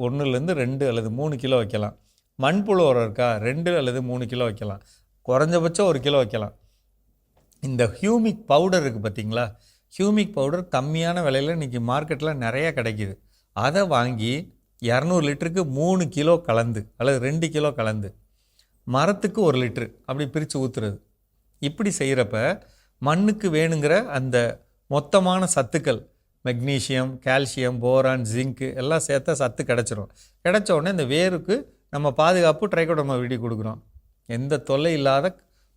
1லேருந்து 2 அல்லது 3 கிலோ வைக்கலாம். மண்புழு உரம் இருக்கா 2 அல்லது 3 கிலோ வைக்கலாம். குறைஞ்சபட்சம் 1 கிலோ வைக்கலாம். இந்த ஹியூமிக் பவுடர் இருக்குது பார்த்திங்களா, ஹியூமிக் பவுடர் கம்மியான விலையில் இன்றைக்கி மார்க்கெட்டில் நிறையா கிடைக்கிது. அதை வாங்கி 200 லிட்டருக்கு 3 கிலோ கலந்து அல்லது 2 கிலோ கலந்து மரத்துக்கு 1 லிட்ரு அப்படி பிரித்து ஊற்றுறது. இப்படி செய்கிறப்ப மண்ணுக்கு வேணுங்கிற அந்த மொத்தமான சத்துக்கள், மெக்னீஷியம், கால்சியம், போரான், ஜிங்க்கு எல்லாம் சேர்த்தா சத்து கிடச்சிரும். கிடச்ச உடனே இந்த வேருக்கு நம்ம பாதுகாப்பு ட்ரைகோடர்மா விரிடி கொடுக்குறோம். எந்த தொல்லை இல்லாத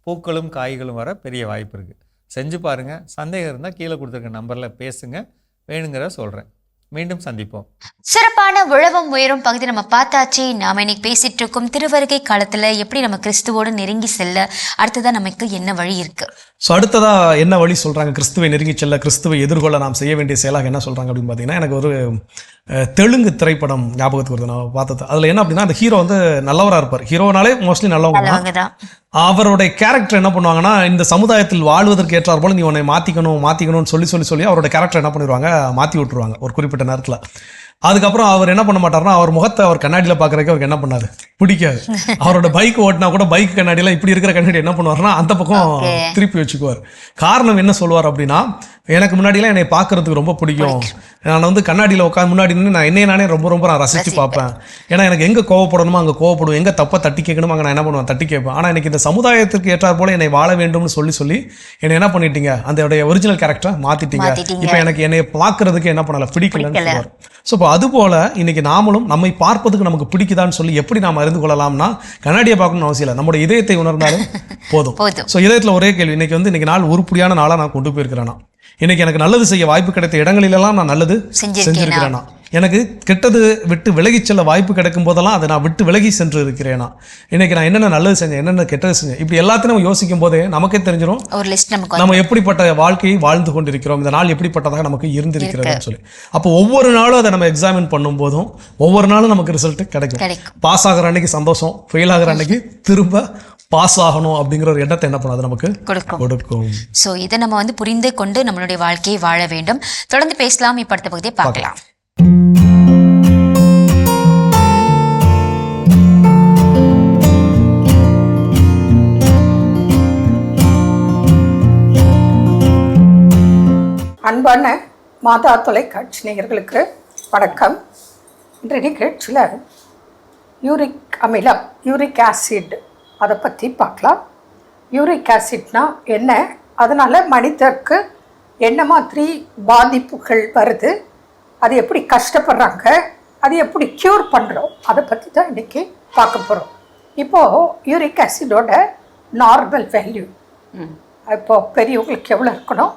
பூக்களும் காய்களும் வர பெரிய வாய்ப்பு இருக்குது. செஞ்சு பாருங்கள். சந்தேகம் இருந்தால் கீழே கொடுத்துருக்க நம்பரில் பேசுங்க, வேணுங்கிற சொல்கிறேன். மீண்டும் சந்திப்போம். சிறப்பான உழவும் உயரும் பகுதி நம்ம பார்த்தாச்சு. நாம இன்னைக்கு பேசிட்டு இருக்கோம் திருவருகை காலத்துல எப்படி நம்ம கிறிஸ்துவோடு நெருங்கி செல்ல, அடுத்ததான் நமக்கு என்ன வழி இருக்கு. ஸோ அடுத்ததா என்ன வழி சொல்றாங்க, கிறிஸ்துவை நெருங்கி செல்ல, கிறிஸ்துவை எதிர்கொள்ள நாம் செய்ய வேண்டிய செயலாக என்ன சொல்றாங்க அப்படின்னு பார்த்தீங்கன்னா, எனக்கு ஒரு தெலுங்கு திரைப்படம் ஞாபகத்துக்கு வருது. நான் பார்த்தது அதில் என்ன அப்படின்னா, அந்த ஹீரோ வந்து நல்லவராக இருப்பார். ஹீரோனாலே மோஸ்ட்லி நல்லவங்க தான். அவருடைய கேரக்டர் என்ன பண்ணுவாங்கன்னா, இந்த சமுதாயத்தில் வாழ்வதற்கு ஏற்றார் போல நீ உன்னை மாற்றிக்கணும்னு சொல்லி அவரோட கேரக்டர் என்ன பண்ணிடுவாங்க, மாற்றி விட்டுருவாங்க ஒரு குறிப்பிட்ட நேரத்தில். அதுக்கப்புறம் அவர் என்ன பண்ண மாட்டார்னா, அவர் முகத்தை அவர் கண்ணாடியில் பார்க்குறதுக்கு அவருக்கு என்ன பண்ணாது, பிடிக்காது. அவரோட பைக் ஓட்டினா கூட பைக் கண்ணாடியில் இப்படி இருக்கிற கண்ணாடி என்ன பண்ணுவார்னா அந்த பக்கம் திருப்பி வச்சுக்குவார். காரணம் என்ன சொல்லுவார் அப்படின்னா, எனக்கு முன்னாடிலாம் என்னை பார்க்கறதுக்கு ரொம்ப பிடிக்கும், நான் வந்து கண்ணாடியில் உட்காந்து முன்னாடி நின்று நான் என்னையே நானே ரொம்ப நான் ரசித்து பார்ப்பேன். ஏன்னா எனக்கு எங்கே கோவப்படணுமோ அங்கே கோவப்படுவோம், எங்கே தப்பை தட்டி கேட்கணுமோ அங்கே நான் என்ன பண்ணுவேன், தட்டி கேட்பேன். ஆனால் எனக்கு இந்த சமுதாயத்திற்கு ஏற்றார் போல என்னை வாழ வேண்டும்னு சொல்லி என்னை என்ன பண்ணிட்டீங்க, அந்த ஒரிஜினல் கேரக்டரை மாற்றிட்டீங்க. இப்போ எனக்கு என்னை பார்க்கறதுக்கு என்ன பண்ணலை, பிடிக்கலன்னு சொல்லுவார். ஸோ இப்போ அதுபோல் இன்னைக்கு நாமளும் நம்மை பார்ப்பதுக்கு நமக்கு பிடிக்குதான்னு சொல்லி எப்படி நாம் அறிந்து கொள்ளலாம்னா, கண்ணாடியை பார்க்கணும்னு அவசியம் இல்லை, நம்முடைய இதயத்தை உணர்ந்தாலும் போதும். ஸோ இதயத்தில் ஒரே கேள்வி, இன்னைக்கு நாள் உருப்படியான நாளாக நான் கொண்டு போயிருக்கிறேன்னா, இன்னைக்கு எனக்கு நல்லது செய்ய வாய்ப்பு கிடைத்த இடங்களிலெல்லாம் நான் நல்லது செஞ்சிருக்கிறேனா, எனக்கு கெட்டது விட்டு விலகி செல்ல வாய்ப்பு கிடைக்கும் போதெல்லாம் அதை நான் விட்டு விலகி சென்று இருக்கிறேனா, இன்னைக்கு நான் என்னென்ன நல்லது செஞ்சேன், என்னென்ன கெட்டது செஞ்சேன், இப்படி எல்லாத்தையும் நம்ம யோசிக்கும் போதே நமக்கே தெரிஞ்சிடும் நம்ம எப்படிப்பட்ட வாழ்க்கையை வாழ்ந்து கொண்டிருக்கிறோம், இந்த நாள் எப்படிப்பட்டதாக நமக்கு இருந்திருக்கிறதுன்னு சொல்லி. அப்போ ஒவ்வொரு நாளும் அதை நம்ம எக்ஸாமின் பண்ணும் போதும் ஒவ்வொரு நாளும் நமக்கு ரிசல்ட் கிடைக்கும். பாஸ் ஆகிற அன்னைக்கு சந்தோஷம், ஃபெயில் ஆகிற அன்னைக்கு திரும்ப பாஸ் ஆகணும் அப்படிங்கிற ஒரு எண்ணத்தை என்ன பண்ணாது நமக்கு கொடுக்கும். ஸோ இதை நம்ம வந்து புரிந்து கொண்டு நம்மளுடைய வாழ்க்கையை வாழ வேண்டும். தொடர்ந்து பேசலாம். இப்போ அடுத்த பகுதியை பார்க்கலாம். அன்பான மாதா தொலைக்காட்சி நேயர்களுக்கு வணக்கம். இன்றைய நிகழ்ச்சியில் யூரிக் அமிலம், யூரிக் ஆசிட், அதை பற்றி பார்க்கலாம். யூரிக் ஆசிட்னா என்ன, அதனால் மனிதருக்கு என்ன மாதிரி பாதிப்புகள் வருது, அது எப்படி கஷ்டப்படுறாங்க, அது எப்படி க்யூர் பண்ணுறோம், அதை பற்றி தான் இன்றைக்கி பார்க்க போகிறோம். இப்போது யூரிக் ஆசிடோட நார்மல் வேல்யூ, இப்போது பெரியவங்களுக்கு எவ்வளோ இருக்கணும்,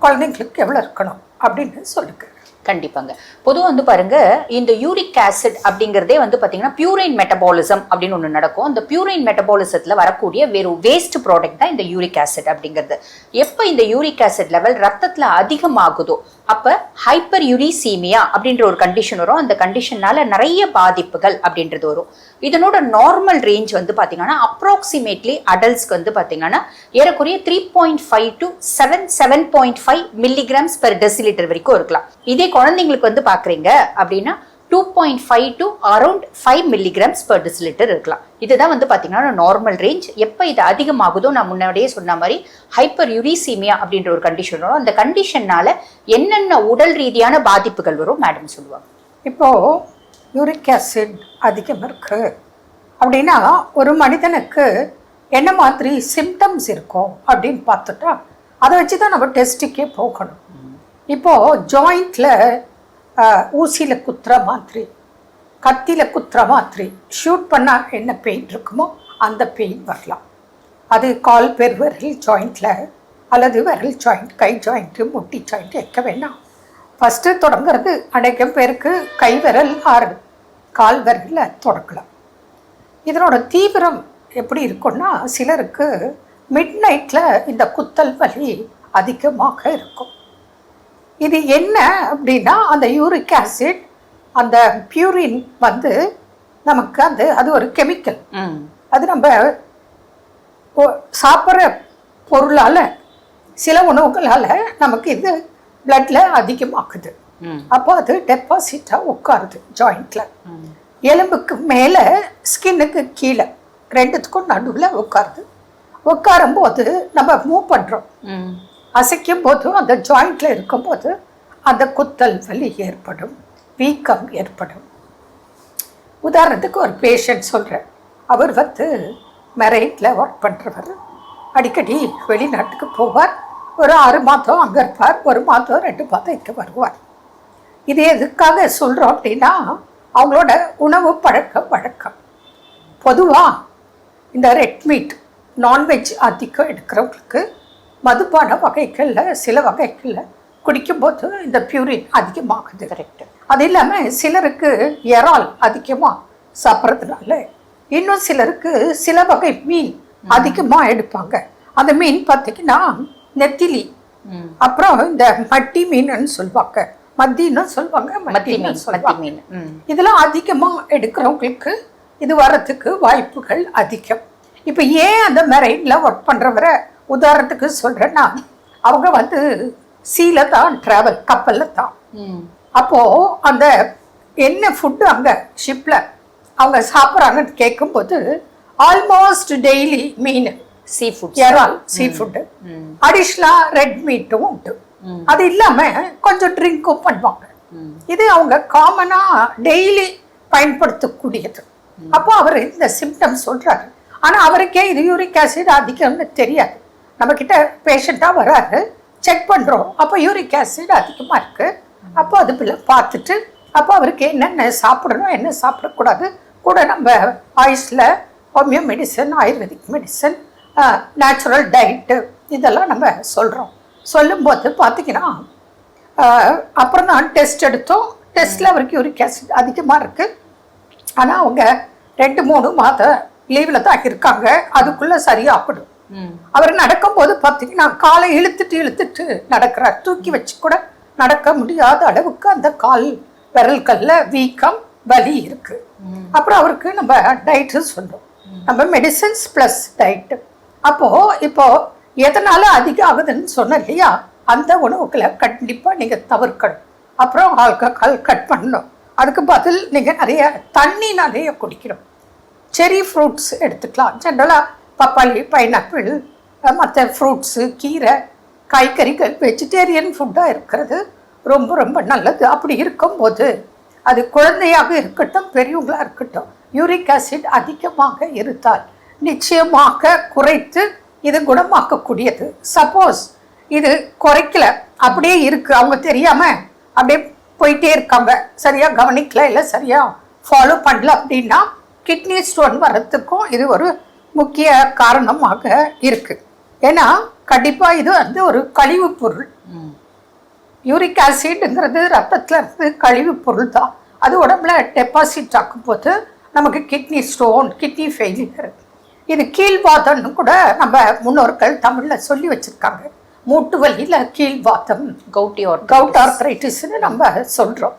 குழந்தைங்களுக்கு எவ்வளோ இருக்கணும் அப்படின்னு சொல்லுங்க. கண்டிப்பாங்க. பொதுவாக வந்து பாருங்க, இந்த யூரிக் ஆசிட் அப்படிங்கிறதே வந்து பார்த்தீங்கன்னா பியூரைன் மெட்டபாலிசம் அப்படின்னு ஒன்று நடக்கும். அந்த பியூரைன் மெட்டபாலிசத்தில் வரக்கூடிய வெறும் வேஸ்ட் ப்ராடக்ட் தான் இந்த யூரிக் ஆசிட் அப்படிங்கிறது. எப்போ இந்த யூரிக் ஆசிட் லெவல் ரத்தத்தில் அதிகமாகுதோ அப்போ ஹைப்பர் யூரிசீமியா அப்படின்ற ஒரு கண்டிஷன் வரும். அந்த கண்டிஷனால நிறைய பாதிப்புகள் அப்படின்றது வரும். இதனோட நார்மல் ரேஞ்ச் வந்து பார்த்தீங்கன்னா அப்ராக்சிமேட்லி அடல்ட்ஸ்க்கு வந்து பார்த்தீங்கன்னா ஏறக்குறைய 3.5 to 7.5 மில்லிகிராம்ஸ் பெர் டெசிலிட்டர் வரைக்கும் இருக்கலாம். இதே குழந்தைங்களுக்கு வந்து பார்க்குறீங்க அப்படின்னா 2.5 to around 5 milligrams per decilitre இருக்கலாம். இதுதான் வந்து பார்த்தீங்கன்னா நார்மல் ரேஞ்ச். எப்போ இது அதிகமாகுதோ நான் முன்னாடியே சொன்ன மாதிரி ஹைப்பர் யூரிசீமியா அப்படின்ற ஒரு கண்டிஷன் வரும். அந்த கண்டிஷன்னால என்னென்ன உடல் ரீதியான பாதிப்புகள் வரும் மேடம் சொல்லுவாங்க. இப்போது யூரிக் ஆசிட் அதிகம் இருக்கு அப்படின்னா ஒரு மனிதனுக்கு என்ன மாதிரி சிம்டம்ஸ் இருக்கும் அப்படின்னு பார்த்துட்டா அதை வச்சு தான் நம்ம டெஸ்ட்டுக்கே போகணும். இப்போது ஜாயிண்டில் ஊசியில் குத்துற மாதிரி, கத்தியில் குத்துற மாதிரி ஷூட் பண்ணால் என்ன பெயின் இருக்குமோ அந்த பெயின் வரலாம். அது கால் பெருவிரல் ஜாயிண்டில் அல்லது விரல் ஜாயிண்ட், கை ஜாயிண்ட்டு, முட்டி ஜாயிண்ட் எக்க வேணாம். ஃபஸ்ட்டு தொடங்குறது அநேகம் பேருக்கு கை விரல் ஆறு கால் விரலில் தொடங்கலாம். இதனோட தீவிரம் எப்படி இருக்குன்னா, சிலருக்கு மிட் நைட்டில் இந்த குத்தல் வலி அதிகமாக இருக்கும். இது என்ன அப்படின்னா, அந்த யூரிக் ஆசிட், அந்த பியூரின் வந்து நமக்கு அது ஒரு கெமிக்கல். அது நம்ம சாப்பிட்ற பொருளால், சில உணவுகளால் நமக்கு இது பிளட்ல அதிகமாக்குது. அப்போ அது டெபாசிட்டாக உட்காருது ஜாயிண்டில். எலும்புக்கு மேலே ஸ்கின்னுக்கு கீழே ரெண்டுத்துக்கும் நடுவில் உட்காருது. உட்காரும்போது நம்ம மூவ் பண்ணுறோம், அசைக்கும் போதும் அந்த ஜாயிண்டில் இருக்கும்போது அந்த குத்தல் வலி ஏற்படும், வீக்கம் ஏற்படும். உதாரணத்துக்கு ஒரு பேஷண்ட் சொல்கிறேன். அவர் வந்து மெரைனில் ஒர்க் பண்ணுறவர். அடிக்கடி வெளிநாட்டுக்கு போவார். ஒரு 6 மாதம் அங்கே இருப்பார், 1 மாதம் 2 மாதம் இங்கே வருவார். இது எதுக்காக சொல்கிறோம் அப்படின்னா, அவங்களோட உணவு பழக்க வழக்கம். பொதுவாக இந்த ரெட் மீட், நான்வெஜ் அதிகம் எடுக்கிறவங்களுக்கு மதுபான வகைகளில் சில வகைகளில் குடிக்கும்போது இந்த பியூரின் அதிகமாகுது. கரெக்டு. அது இல்லாமல் சிலருக்கு இறால் அதிகமாக சாப்பிட்றதுனால இன்னும் சிலருக்கு சில வகை மீன் அதிகமாக எடுப்பாங்க. அந்த மீன் பார்த்தீங்கன்னா நெத்திலி, அப்புறம் இந்த மட்டி மீன்னு சொல்லுவாங்க, மத்தின்னு சொல்லுவாங்க, மத்தி மீன் சொல்லுவாங்க. இதெல்லாம் அதிகமாக எடுக்கிறவங்களுக்கு இது வர்றதுக்கு வாய்ப்புகள் அதிகம். இப்போ ஏன் அந்த மெரைனில் ஒர்க் பண்ணுறவரை உதாரணத்துக்கு சொல்கிறேன்னா, அவங்க வந்து சீல தான் ட்ராவல், கப்பலில் தான். அப்போது அந்த என்ன ஃபுட்டு அங்கே ஷிப்பில் அவங்க சாப்பிட்றாங்கன்னு கேட்கும்போது ஆல்மோஸ்ட் டெய்லி மீன், சீ ஃபுட், இறால், சீ ஃபுட்டு, அடிஷ்னலாக ரெட் மீட்டும் உண்டு. அது இல்லாமல் கொஞ்சம் ட்ரிங்க்கும் பண்ணுவாங்க. இது அவங்க காமனாக டெய்லி பயன்படுத்தக்கூடியது. அப்போ அவர் இந்த சிம்டம்ஸ் சொல்கிறாரு. ஆனால் அவருக்கே இது யூரிக் ஆசிட் அதிகம்னு தெரியாது. நம்மக்கிட்ட பேஷண்ட்டாக வராரு, செக் பண்ணுறோம், அப்போ யூரிக் ஆசிட் அதிகமாக இருக்குது. அப்போ அது பிள்ளை பார்த்துட்டு அப்போ அவருக்கு என்னென்ன சாப்பிடணும், என்ன சாப்பிடக்கூடாது, கூட நம்ம ஆயுஷில் homeo medicine, ayurvedic medicine, natural diet இதெல்லாம் நம்ம சொல்கிறோம். சொல்லும்போது பார்த்திங்கன்னா அப்புறம் தான் டெஸ்ட் எடுத்தோம். டெஸ்ட்டில் அவருக்கு யூரிக் ஆசிட் அதிகமாக இருக்குது. ஆனால் அவங்க 2-3 மாத லீவில் தான் இருக்காங்க. அதுக்குள்ளே சரியாகணும். அவர் நடக்கும்போது பார்த்தீங்கன்னா காலை இழுத்துட்டு நடக்கிறார். தூக்கி வச்சு கூட நடக்க முடியாத அளவுக்கு அந்த கால் விரல்களில் வீக்கம், வலி இருக்குது. அப்புறம் அவருக்கு நம்ம டயட்டு சொல்கிறோம், நம்ம மெடிசன்ஸ் ப்ளஸ் டயட்டு. இப்போது எதனால் அதிகம் ஆகுதுன்னு சொன்னோம் இல்லையா, அந்த உணவுகளை கண்டிப்பாக நீங்கள் தவிர்க்கணும். அப்புறம் ஆல்கஹால் கட் பண்ணணும். அதுக்கு பதில் நீங்கள் நிறைய குடிக்கணும். செரி ஃப்ரூட்ஸ் எடுத்துக்கலாம். ஜென்ரலாக பப்பாளி, பைனாப்பிள், மற்ற ஃப்ரூட்ஸு, கீரை, காய்கறிகள் வெஜிடேரியன் ஃபுட்டாக இருக்கிறது ரொம்ப ரொம்ப நல்லது. அப்படி இருக்கும்போது அது குழந்தையாக இருக்கட்டும், பெரியவங்களாக இருக்கட்டும், யூரிக் ஆசிட் அதிகமாக இருந்தால் நிச்சயமாக குறைத்து இது குணமாக்கக்கூடியது. சப்போஸ் இது குறைக்கல, அப்படியே இருக்குது, அவங்க தெரியாமல் அப்படியே போயிட்டே இருக்காங்க, சரியாக கவனிக்கல, இல்லை சரியாக ஃபாலோ பண்ணல அப்படின்னா கிட்னி ஸ்டோன் வர்றதுக்கும் இது ஒரு முக்கிய காரணமாக இருக்குது. ஏன்னா கண்டிப்பாக இது வந்து ஒரு கழிவு பொருள். யூரிக் ஆசிட்ங்கிறது ரத்தத்தில் இருந்து கழிவு பொருள் தான். அது உடம்புல டெபாசிட் ஆக்கும்போது நமக்கு கிட்னி ஸ்டோன், கிட்னி ஃபெயிலியர், இது கீழ்வாதம்னு கூட நம்ம முன்னோர்கள் தமிழில் சொல்லி வச்சுருக்காங்க. மூட்டு வலியில் கீழ்வாதம், கவுட் ஆர்த்ரைட்டிஸ்ன்னு நம்ம சொல்கிறோம்.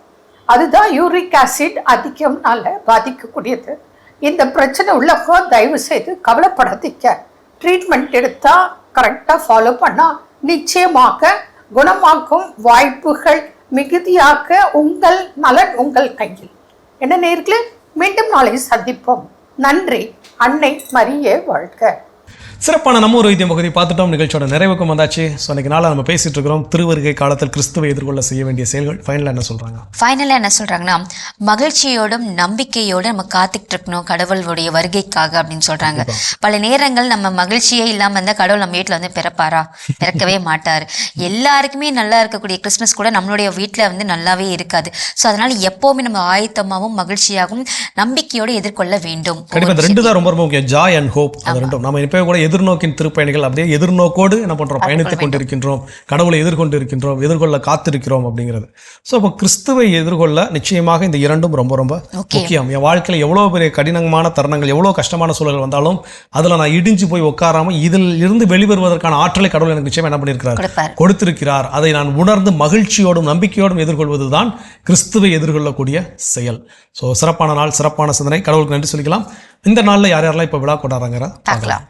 அதுதான் யூரிக் ஆசிட் அதிகம்னால பாதிக்கக்கூடியது. இந்த பிரச்சனை உள்ளப்போ தயவு செய்து கவலைப்படாதீங்க. ட்ரீட்மெண்ட் எடுத்தால் கரெக்டாக ஃபாலோ பண்ணால் நிச்சயமாக குணமாக்கும் வாய்ப்புகள் மிகுதியாக. உங்கள் நலன் உங்கள் கையில். என்ன நேயர்களே, மீண்டும் நாளை சந்திப்போம். நன்றி. அன்னை மரியே வாழ்க. சிறப்பான நம்ம ஒரு வைத்தியம் பகுதி பார்த்துட்டோம். நிகழ்ச்சியோட நிறைவுக்கும் வந்தாச்சு. ஸோ இன்னைக்கு நாளில் நம்ம பேசிட்டு இருக்கிறோம் திருவருகை காலத்தில் கிறிஸ்துவை எதிர்கொள்ள செய்ய வேண்டிய செயல்கள். ஃபைனலாக என்ன சொல்றாங்கன்னா, மகிழ்ச்சியோடும் நம்பிக்கையோடு நம்ம காத்துக்கிட்டு இருக்கணும் கடவுளுடைய வருகைக்காக அப்படின்னு சொல்றாங்க. பல நேரங்கள் நம்ம மகிழ்ச்சியே இல்லாமல் இருந்தால் கடவுள் நம்ம வீட்டில் வந்து பிறப்பாரா? பிறக்கவே மாட்டார். எல்லாருக்குமே நல்லா இருக்கக்கூடிய கிறிஸ்மஸ் கூட நம்மளுடைய வீட்டில் வந்து நல்லாவே இருக்காது. ஸோ அதனால எப்போவுமே நம்ம ஆயத்தமாகவும் மகிழ்ச்சியாகவும் நம்பிக்கையோடு எதிர்கொள்ள வேண்டும். கண்டிப்பாக ரெண்டு தான் ரொம்ப ரொம்ப முக்கியம், ஜாய் அண்ட் ஹோப். அது ரெண்டும் நம்ம இப்போ கூட எதிர்நோக்கின் திருப்பயணிகள், அப்படியே எதிர்நோக்கோடு என்ன பண்றோம், பயணித்துக் கொண்டிருக்கின்றோம், கடவுளை எதிர்கொண்டிருக்கின்றோம், எதிர்கொள்ள காத்திருக்கிறோம் அப்படிங்கிறது. ஸோ அப்போ கிறிஸ்துவை எதிர்கொள்ள நிச்சயமாக இந்த இரண்டும் ரொம்ப ரொம்ப முக்கியம். என் வாழ்க்கையில் எவ்வளோ பெரிய கடினமான தருணங்கள், எவ்வளோ கஷ்டமான சூழல்கள் வந்தாலும் அதில் நான் இடிஞ்சு போய் உட்காராம இதில் இருந்து வெளிவருவதற்கான ஆற்றலை கடவுள் எனக்கு நிச்சயம் என்ன பண்ணியிருக்கிறார், கொடுத்திருக்கிறார். அதை நான் உணர்ந்து மகிழ்ச்சியோடும் நம்பிக்கையோடும் எதிர்கொள்வது தான் கிறிஸ்துவை எதிர்கொள்ளக்கூடிய செயல். ஸோ சிறப்பான நாள், சிறப்பான சிந்தனை. கடவுளுக்கு நன்றி சொல்லிக்கலாம். இந்த நாளில் யார் யாரெல்லாம் இப்போ விழா கொண்டாடுறாங்க பார்க்கலாம்.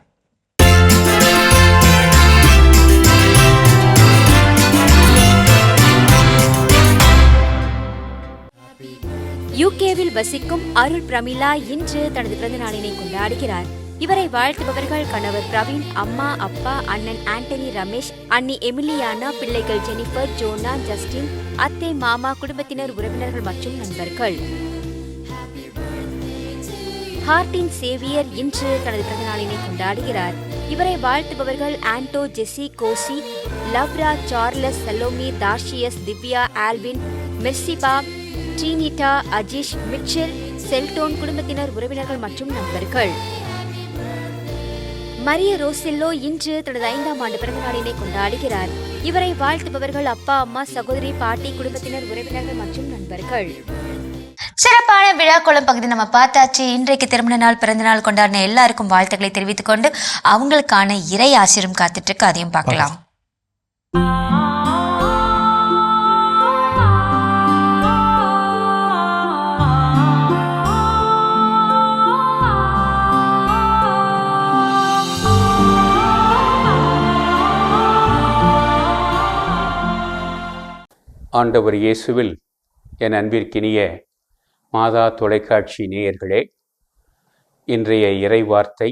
யூகேவில் வசிக்கும் அருள் பிரமிளா இன்று தனது பிறந்த நாளினை கொண்டாடுகிறார். இவரை வாழ்த்துபவர்கள் கணவர் பிரவீன், அம்மா, அப்பா, அண்ணன் ஆண்டனி, ரமேஷ், அண்ணி எமிலியானா, பிள்ளைகள் ஜெனிஃபர், ஜோனா, ஜஸ்டின், அத்தை, மாமா, குடும்பத்தினர், உறவினர்கள் மற்றும் நண்பர்கள். ஹார்டின் சேவியர் இன்று தனது பிறந்த நாளினை கொண்டாடுகிறார். இவரை வாழ்த்துபவர்கள் ஆண்டோ, ஜெசி, கோசி, லவ்ரா, சார்லஸ், சலோமி, தாஷியஸ், திவ்யா, ஆல்வின், மெர்சிபா, ட்ரீனிட்டா, அஜிஷ், மிச்சல், செல்டோன், குடும்பத்தினர், உறவினர்கள் மற்றும் நண்பர்கள். மரிய ரோசெல்லோ இன்று தனது 5ஆம் ஆண்டு பிறந்த நாளினை கொண்டாடுகிறார். இவரை வாழ்த்துபவர்கள் அப்பா, அம்மா, சகோதரி, பாட்டி, குடும்பத்தினர், உறவினர்கள் மற்றும் நண்பர்கள். சிறப்பான விழாக்குளம் பகுதி நம்ம பார்த்தாச்சு. இன்றைக்கு திருமண நாள், பிறந்த நாள் கொண்டாடின எல்லாருக்கும் வாழ்த்துக்களை தெரிவித்துக் கொண்டு அவங்களுக்கான இறை ஆசிரியம் காத்துட்டு இருக்கு, அதையும் பார்க்கலாம். ஆண்டவர் இயேசுவில் என் அன்பிற்கினிய மாதா தொலைக்காட்சி நேயர்களே, இன்றைய இறைவார்த்தை,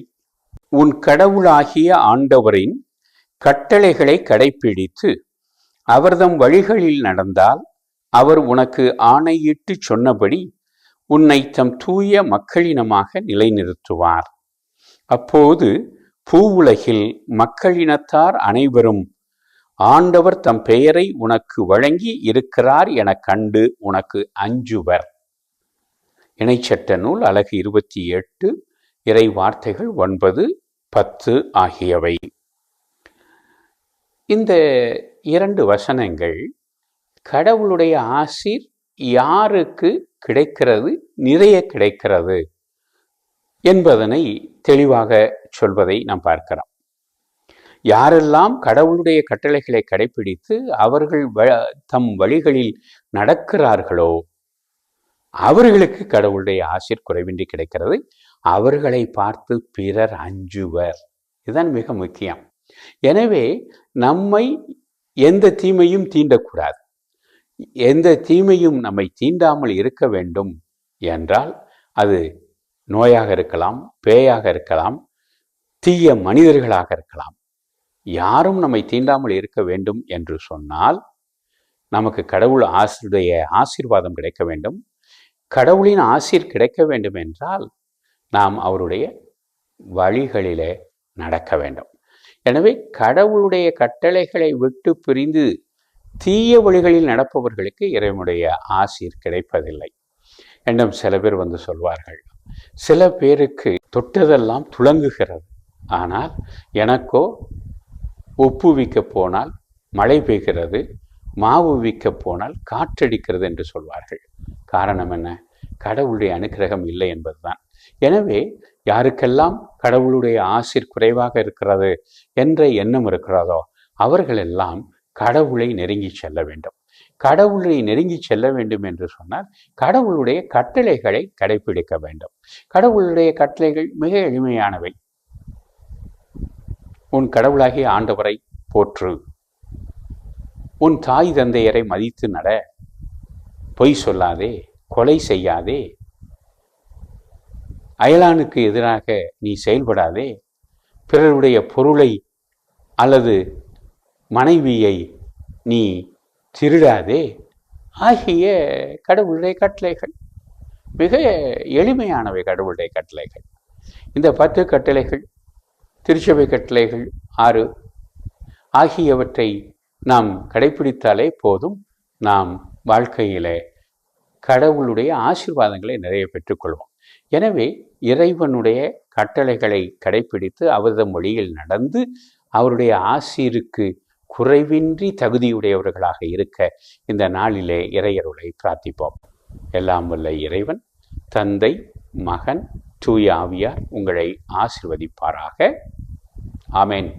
உன் கடவுளாகிய ஆண்டவரின் கட்டளைகளை கடைப்பிடித்து அவர்தம் வழிகளில் நடந்தால் அவர் உனக்கு ஆணையிட்டு சொன்னபடி உன்னை தம் தூய மக்களினமாக நிலைநிறுத்துவார். அப்போது பூவுலகில் மக்களினத்தார் அனைவரும் ஆண்டவர் தம் பெயரை உனக்கு வழங்கி இருக்கிறார் என கண்டு உனக்கு அஞ்சுவர். இணைச்சட்ட நூல் அலகு 28, இறை வார்த்தைகள் 9, 10 ஆகியவை. இந்த 2 வசனங்கள் கடவுளுடைய ஆசீர் யாருக்கு கிடைக்கிறது, நிறைய கிடைக்கிறது என்பதனை தெளிவாக சொல்வதை நாம் பார்க்கிறோம். யாரெல்லாம் கடவுளுடைய கட்டளைகளை கடைபிடித்து அவர்கள் தம் வழிகளில் நடக்கிறார்களோ அவர்களுக்கு கடவுளுடைய ஆசீர் குறைவின்றி கிடைக்கிறது. அவர்களை பார்த்து பிறர் அஞ்சுவர். இதுதான் மிக முக்கியம். எனவே நம்மை எந்த தீமையும் தீண்டக்கூடாது. எந்த தீமையும் நம்மை தீண்டாமல் இருக்க வேண்டும் என்றால் அது நோயாக இருக்கலாம், பேயாக இருக்கலாம், தீய மனிதர்களாக இருக்கலாம். யாரும் நம்மை தீண்டாமல் இருக்க வேண்டும் என்று சொன்னால் நமக்கு கடவுள் ஆசீர்வாதம் கிடைக்க வேண்டும். கடவுளின் ஆசீர் கிடைக்க வேண்டும் என்றால் நாம் அவருடைய வழிகளிலே நடக்க வேண்டும். எனவே கடவுளுடைய கட்டளைகளை விட்டு பிரிந்து தீய வழிகளில் நடப்பவர்களுக்கு இறைவனுடைய ஆசீர் கிடைப்பதில்லை என்றும் சில பேர் வந்து சொல்வார்கள். சில பேருக்கு தொட்டதெல்லாம் துளங்குகிறது, ஆனால் எனக்கோ உப்பு விற்க போனால் மழை பெய்கிறது, மாவு விற்க போனால் காற்றடிக்கிறது என்று சொல்வார்கள். காரணம் என்ன? கடவுளுடைய அனுக்கிரகம் இல்லை என்பதுதான். எனவே யாருக்கெல்லாம் கடவுளுடைய ஆசீர் குறைவாக இருக்கிறது என்ற எண்ணம் இருக்கிறதோ அவர்களெல்லாம் கடவுளை நெருங்கி செல்ல வேண்டும். கடவுளை நெருங்கி செல்ல வேண்டும் என்று சொன்னால் கடவுளுடைய கட்டளைகளை கடைபிடிக்க வேண்டும். கடவுளுடைய கட்டளைகள் மிக எளிமையானவை. உன் கடவுளாகிய ஆண்டவரை போற்று, உன் தாய் தந்தையரை மதித்து நட, பொய் சொல்லாதே, கொலை செய்யாதே, அயலானுக்கு எதிராக நீ செயல்படாதே, பிறருடைய பொருளை அல்லது மனைவியை நீ திருடாதே ஆகிய கடவுளுடைய கட்டளைகள் மிக எளிமையானவை. கடவுளுடைய கட்டளைகள் இந்த 10 கட்டளைகள், திருச்சபை கட்டளைகள் 6 ஆகியவற்றை நாம் கடைபிடித்தாலே போதும். நாம் வாழ்க்கையிலே கடவுளுடைய ஆசீர்வாதங்களை நிறைய பெற்றுக்கொள்வோம். எனவே இறைவனுடைய கட்டளைகளை கடைபிடித்து அவரது மொழியில் நடந்து அவருடைய ஆசீருக்கு குறைவின்றி தகுதியுடையவர்களாக இருக்க இந்த நாளிலே இறையருளை பிரார்த்திப்போம். எல்லாம் வல்ல இறைவன், தந்தை, மகன், தூய ஆவியார் உங்களை ஆசீர்வதிப்பாராக. ஆமென்.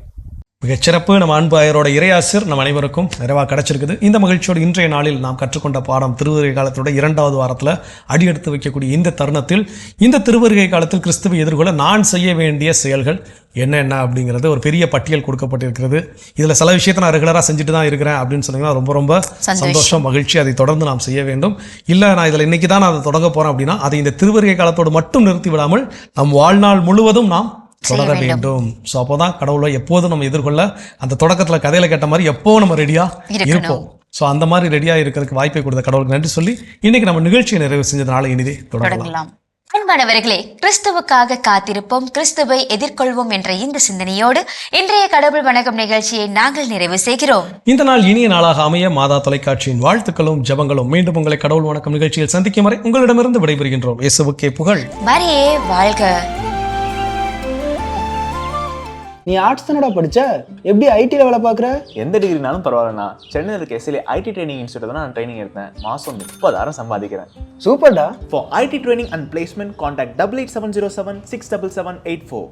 மிகச்சிறப்பு. நம்ம அன்பு ஆயரோட இறையாசிர் நம்ம அனைவருக்கும் நிறைவாக கிடைச்சிருக்குது. இந்த மகிழ்ச்சியோடு இன்றைய நாளில் நாம் கற்றுக்கொண்ட பாடம் திருவருகை காலத்தோட 2வது வாரத்தில் அடியெடுத்து வைக்கக்கூடிய இந்த தருணத்தில், இந்த திருவருகை காலத்தில் கிறிஸ்துவை எதிர்கொள்ள நான் செய்ய வேண்டிய செயல்கள் என்ன அப்படிங்கிறது ஒரு பெரிய பட்டியல் கொடுக்கப்பட்டிருக்கிறது. இதில் சில விஷயத்தை நான் ரெகுலராக செஞ்சுட்டு தான் இருக்கிறேன் அப்படின்னு சொன்னீங்கன்னா ரொம்ப ரொம்ப சந்தோஷம், மகிழ்ச்சி. அதை தொடர்ந்து நாம் செய்ய வேண்டும். இல்லை நான் இதில் இன்னைக்கு தான் நான் அதை தொடங்க போகிறேன் அப்படின்னா அதை இந்த திருவருகை காலத்தோடு மட்டும் நிறுத்தி விடாமல் நம் வாழ்நாள் முழுவதும் நாம் தொடர வேண்டும். ஸோ அப்போதான் கடவுளை எப்போதும் நம்ம எதிர்கொள்ள அந்த தொடக்கத்தில் கதையில கேட்ட மாதிரி எப்போ நம்ம ரெடியா இருப்போம். ஸோ அந்த மாதிரி ரெடியா இருக்கிறதுக்கு வாய்ப்பை கொடுத்த கடவுளுக்கு நன்றி சொல்லி இன்னைக்கு நம்ம நிகழ்ச்சியை நிறைவு செஞ்சதுனால இனிதே தொடங்கலாம். அன்பானவர்களே, கிறிஸ்துவுக்காக காத்திருப்போம், கிறிஸ்துவை எதிர்கொள்வோம் என்ற இந்த சிந்தனையோடு இன்றைய கடவுள் வணக்கம் நிகழ்ச்சியை நாங்கள் நிறைவு செய்கிறோம். இந்த நாள் இனிய நாளாக அமைய மாதா தொலைக்காட்சியின் வாழ்த்துக்களும் ஜெபங்களும். மீண்டும் உங்களை கடவுள் வணக்கம் நிகழ்ச்சியில் சந்திக்கும் வரை உங்களிடமிருந்து விடைபெறுகின்றோம். இயேசுவுக்கே புகழ். மரியே வாழ்க. நீ ஆர்ட்ஸ் தானடா படிச்ச, எப்படி ஐடில வேலை பார்க்குற? எந்த டிகிரினாலும் பரவாயில்லண்ணா, சென்னையில் இருக்க எஸ்எல்ஏ ஐடி ட்ரைனிங் இன்ஸ்டியூட் தான் நான் ட்ரைனிங் எடுத்தேன். மாதம் 30,000 சம்பாதிக்கிறேன். சூப்பர்டா. For IT training and placement, contact 8870767784.